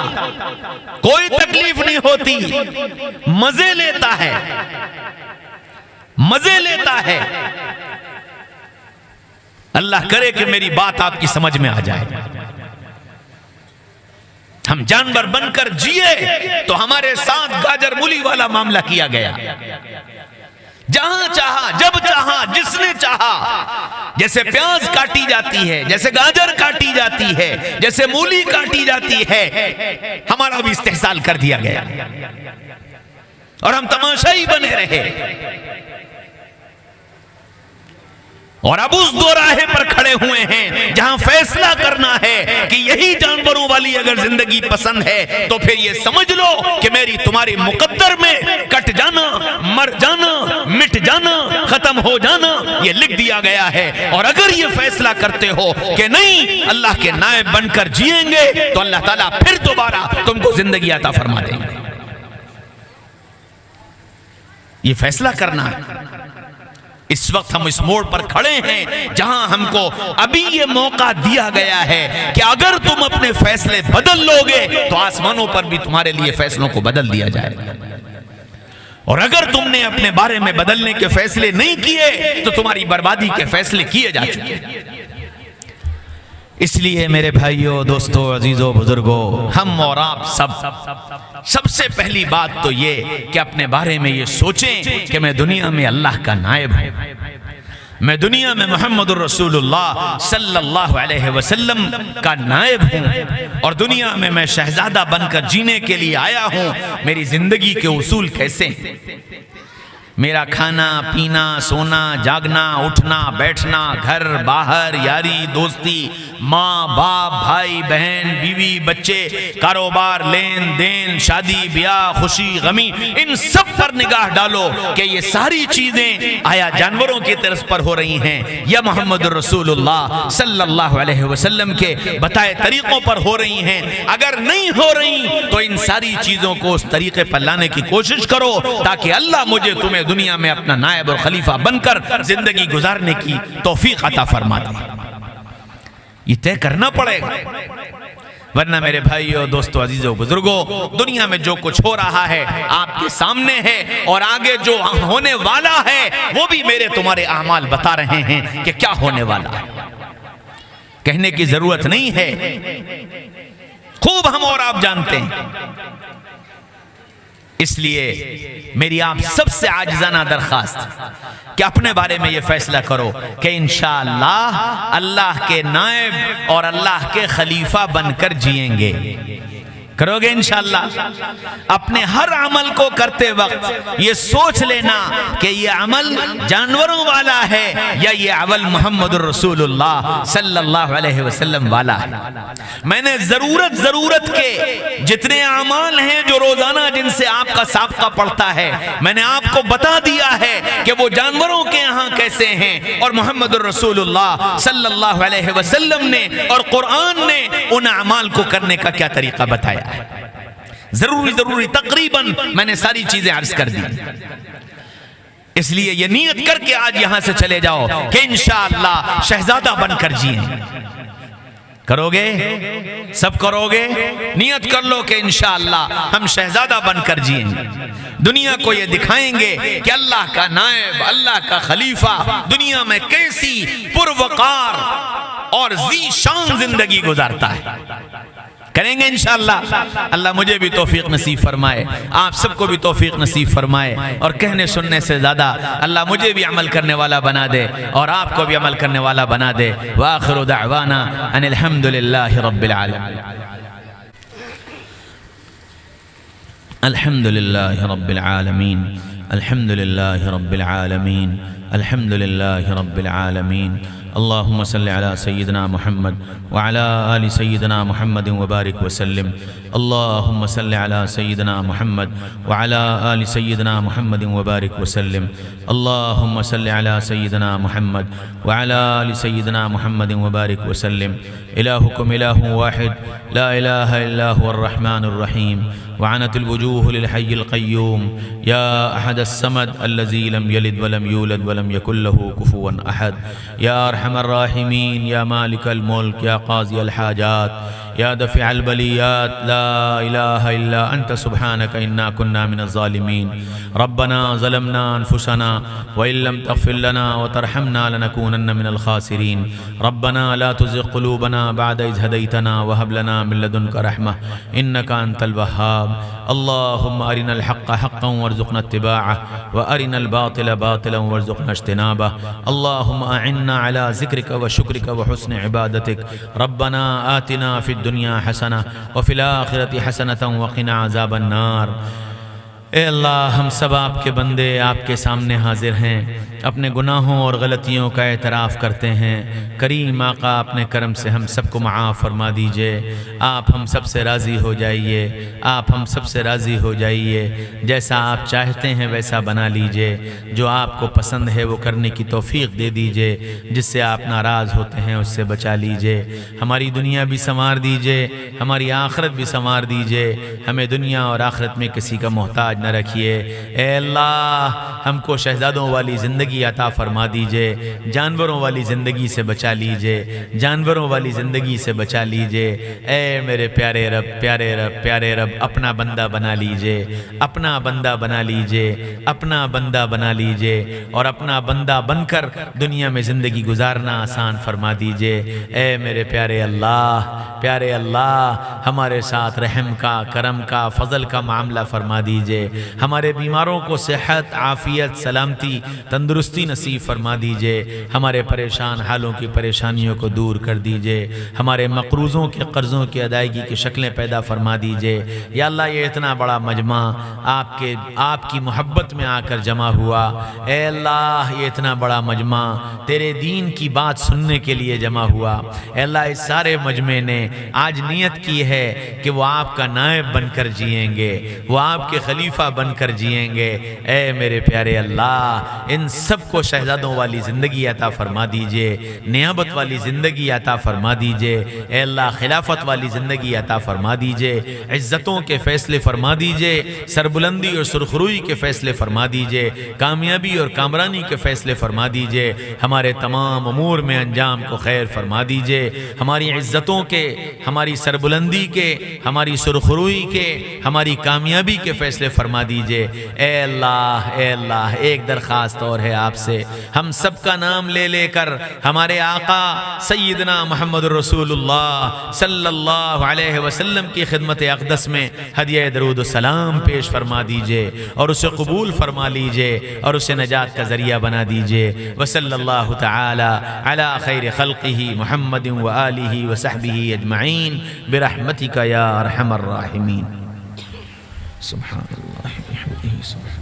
कोई तकलीफ नहीं होती, मजे लेता है, मजे लेता है। अल्लाह करे कि मेरी बात आपकी समझ में आ जाए। हम जानवर बनकर जिए तो हमारे साथ गाजर मूली वाला मामला किया गया। जहां चाहा, जब चाहा, जिसने चाहा, जैसे प्याज काटी जाती है, जैसे गाजर काटी जाती है, जैसे मूली काटी जाती है, हमारा भी इस्तेहसाल कर दिया गया और हम तमाशाई बने रहे। और अब उस दोराहे पर खड़े हुए हैं जहां फैसला करना है कि यही जानवरों वाली अगर जिंदगी पसंद है तो फिर ये समझ लो कि मेरी तुम्हारी मुकद्दर में कट जाना, मर जाना, मिट जाना, खत्म हो जाना ये लिख दिया गया है। और अगर ये फैसला करते हो कि नहीं अल्लाह के नायब बनकर जिएंगे तो अल्लाह ताला फिर दोबारा तुमको जिंदगी अता फरमा देंगे। ये फैसला करना है। इस वक्त हम इस मोड़ पर खड़े हैं जहां हमको अभी ये मौका दिया गया है कि अगर तुम अपने फैसले बदल लोगे तो आसमानों पर भी तुम्हारे लिए फैसलों को बदल दिया जाएगा। और अगर तुमने अपने बारे में बदलने के फैसले नहीं किए तो तुम्हारी बर्बादी के फैसले किए जा चुके हैं। इसलिए मेरे भाइयों, दोस्तों, अजीजों, बुजुर्गों, हम और आप सबसे पहली बात तो ये कि अपने बारे में ये सोचें कि मैं दुनिया में अल्लाह का नायब हूं, मैं दुनिया में मोहम्मदुर रसूलुल्लाह सल्लल्लाहु अलैहि वसल्लम का नायब हूं और दुनिया में मैं शहजादा बनकर जीने के लिए आया हूं। मेरी जिंदगी के उसूल कैसे हैं? मेरा खाना पीना, सोना, जागना, उठना, बैठना, घर बाहर, यारी दोस्ती, माँ बाप, भाई बहन, बीवी बच्चे, कारोबार, लेन देन, शादी ब्याह, खुशी गमी, इन सब पर निगाह डालो कि ये सारी चीजें आया जानवरों की तरफ पर हो रही हैं या मोहम्मद रसूलुल्लाह सल्लल्लाहु अलैहि वसल्लम के बताए तरीकों पर हो रही हैं। अगर नहीं हो रही तो इन सारी चीजों को उस तरीके पर लाने की कोशिश करो ताकि अल्लाह मुझे तुम्हें दुनिया में अपना नायब और खलीफा बनकर जिंदगी गुजारने की तौफीक अता फरमा दे। ये तय करना पड़ेगा, वरना मेरे भाइयों, दोस्तों, अजीजों, बुजुर्गों, दुनिया में जो कुछ हो रहा है आपके सामने है और आगे जो होने वाला है वो भी मेरे तुम्हारे अमाल बता रहे हैं कि क्या होने वाला है। कहने की जरूरत नहीं है, खूब हम और आप जानते हैं। इसलिए मेरी आप सबसे आजिज़ाना दरखास्त कि अपने बारे में ये फैसला करो कि इंशाअल्लाह अल्लाह के नायब और अल्लाह के खलीफा बनकर जिएंगे। करोगे इंशाअल्लाह। अपने हर अमल को करते वक्त ये सोच लेना कि ये अमल जानवरों वाला है या ये अमल मोहम्मदुर रसूलुल्लाह सल्लल्लाहु अलैहि वसल्लम वाला है। मैंने जरूरत के जितने अमाल हैं जो रोजाना जिनसे आपका साबका पड़ता है, मैंने आपको बता दिया है कि वो जानवरों के यहाँ कैसे हैं और मोहम्मदुर रसूलुल्लाह सल्लल्लाहु अलैहि वसल्लम ने और कुरान ने उन अमाल को करने का क्या तरीका बताया। जरूरी तकरीबन मैंने सारी चीजें अर्ज कर दी। इसलिए ये नियत करके आज यहां से चले जाओ कि इंशाअल्लाह शहजादा बनकर जिए। करोगे? सब करोगे? नियत कर लो कि इंशाअल्लाह हम शहजादा बनकर जिएंगे। दुनिया को ये दिखाएंगे कि अल्लाह का नायब, अल्लाह का खलीफा दुनिया में कैसी पुरवकार और जी शान जिंदगी गुजारता है। करेंगे इंशाअल्लाह। अल्लाह मुझे भी तौफीक नसीब फरमाए, आप सबको भी तौफीक नसीब फरमाए, और कहने सुनने से ज़्यादा अल्लाह मुझे भी अमल करने वाला बना दे और आपको भी अमल करने वाला बना दे। व आखिरु दअवाना अनिल हम्दुलिल्लाहि रब्बिल आलमीन। अल्हम्दुलिल्लाहि रब्बिल आलमीन, अल्हम्दुलिल्लाहि रब्बिल आलमीन, अल्हम्दुलिल्लाहि रब्बिल आलमीन। अल्लाहुम्मा सल्लि अला सय्यिदिना मुहम्मद व अला आलि सय्यिदिना मुहम्मद व बारिक वसल्लिम। अल्लाहुम्मा सल्लि अला सय्यिदिना मुहम्मद व अला आलि सय्यिदिना मुहम्मद व बारिक वसल्लिम। अल्लाहुम्मा सल्लि अला सय्यिदिना मुहम्मद व अला आलि सय्यिदिना मुहम्मद व बारिक वसल्लिम। इलाहुकुम इलाहुन वाहिद ला इलाहा इल्ला हुवर रहमानुर रहीम वअनतुल वजूह लिल हय्यिल क़य्यूम या अहदस समद अल्लज़ी लम यलिद वलम यूलद वलम यकुल लहू कुफुवन अहद या अरहमर राहिमीन या मालिकल मुल्क या क़ाज़ियल हाजात या दफ़िअल बलियात ला इलाहा इल्ला अंत सुब्हानका इन्ना कुन्ना मिनज़ ज़ालिमीन। रब्बना ज़लमना अनफुसना व इल्लम तग़फ़िर लना व तरहमना लनकूनन्न मिनल ख़ासिरीन। रब्बना ला तुज़िग़ क़ुलूबना बअद इज़ हदैतना व हब लना मिन लदुनका रहमह इन्नका अंतल वह्हाब। अल्लाहुम्मा अरिनल हक़्क़ हक़्क़न वरज़ुक़ना इत्तिबाअह व अरिनल बातिला बातिलन वरज़ुक़ना इज्तिनाबह। अल्लाहुम्मा अइन्ना अला ज़िक्रिका व शुक्रिका व हुस्नि इबादतिक। रब्बना आतिना फ़िद दुनिया हसना व फ़िल आखिरति हसनतन व क़िना अज़ाबन नार। ए अल्लाह, हम सब आपके बंदे आपके सामने हाजिर हैं, अपने गुनाहों और गलतियों का एतराफ़ करते हैं। करीम आका अपने करम से हम सबको माफ़ फरमा दीजिए। आप हम सब से राज़ी हो जाइए, आप हम सब से राज़ी हो जाइए। जैसा आप चाहते हैं वैसा बना लीजिए, जो आपको पसंद है वो करने की तौफ़ीक़ दे दीजिए, जिससे आप नाराज़ होते हैं उससे बचा लीजिए। हमारी दुनिया भी संवार दीजिए, हमारी आखिरत भी संवार दीजिए। हमें दुनिया और आखिरत में किसी का मोहताज न रखिए। ए अल्लाह, हमको शहजादों वाली ज़िंदगी अता फरमा दीजिए, जानवरों वाली ज़िंदगी से बचा लीजिए, जानवरों वाली ज़िंदगी से बचा लीजिए। ए मेरे प्यारे रब, प्यारे रब, प्यारे रब, अपना बंदा बना लीजिए, अपना बंदा बना लीजिए, अपना बंदा बना लीजिए, और अपना बंदा बनकर दुनिया में ज़िंदगी गुजारना आसान फरमा दीजिए। ए मेरे प्यारे अल्लाह, प्यारे अल्लाह, हमारे साथ रहम का, करम का, फ़ज़ल का मामला फरमा दीजिए। हमारे बीमारों को सेहत, आफ़ियत, सलामती, तंदुरुस्ती नसीब फरमा दीजिए। हमारे परेशान हालों की परेशानियों को दूर कर दीजिए। हमारे मक़रूज़ों के कर्ज़ों की अदायगी की शक्लें पैदा फरमा दीजिए। या अल्लाह, ये इतना बड़ा मजमा आपकी मोहब्बत में आकर जमा हुआ। ए अल्लाह, ये इतना बड़ा मजमा तेरे दीन की बात सुनने के लिए जमा हुआ। ए अल्लाह, इस सारे मजमे ने आज नियत की है कि वो आपका नायब बनकर जिएंगे, वो आपके खलीफा बनकर जिएंगे। ए मेरे प्यारे अल्लाह, इन सबको शहजादों वाली ज़िंदगी अता फरमा दीजिए, नियाबत वाली ज़िंदगी अता फरमा दीजिए। ए अल्लाह, खिलाफत वाली ज़िंदगी अता फरमा दीजिए, इज़्ज़तों के फ़ैसले फरमा दीजिए, सरबुलंदी और सुरखरुई के फ़ैसले फरमा दीजिए, कामयाबी और कामरानी के फ़ैसले फरमा दीजिए। हमारे तमाम अमूर में अंजाम को खैर फरमा दीजिए। हमारी इज़्ज़तों के, हमारी सरबुलंदी के, हमारी सुरखरुई के, हमारी कामयाबी के फ़ैसले फरमा दीजिए। ए अल्लाह, ए अल्लाह, एक दरख्वास्त और है आपसे, हम सब का नाम ले लेकर हमारे आका सय्यदना मुहम्मद रसूलुल्लाह सल्लल्लाहु अलैहि वसल्लम की खिदमत अक़दस में हदिया दरूद सलाम पेश फरमा दीजिए और उसे कबूल फरमा लीजिए और उसे नजात का ज़रिया बना दीजिए। वसल्लल्लाहु तआला अला खैर खल्क़िही मुहम्मदिन व आलिही व सहबिही अजमईन बिरहमतिका या अरहमर राहिमीन। सुब्हानल्लाह।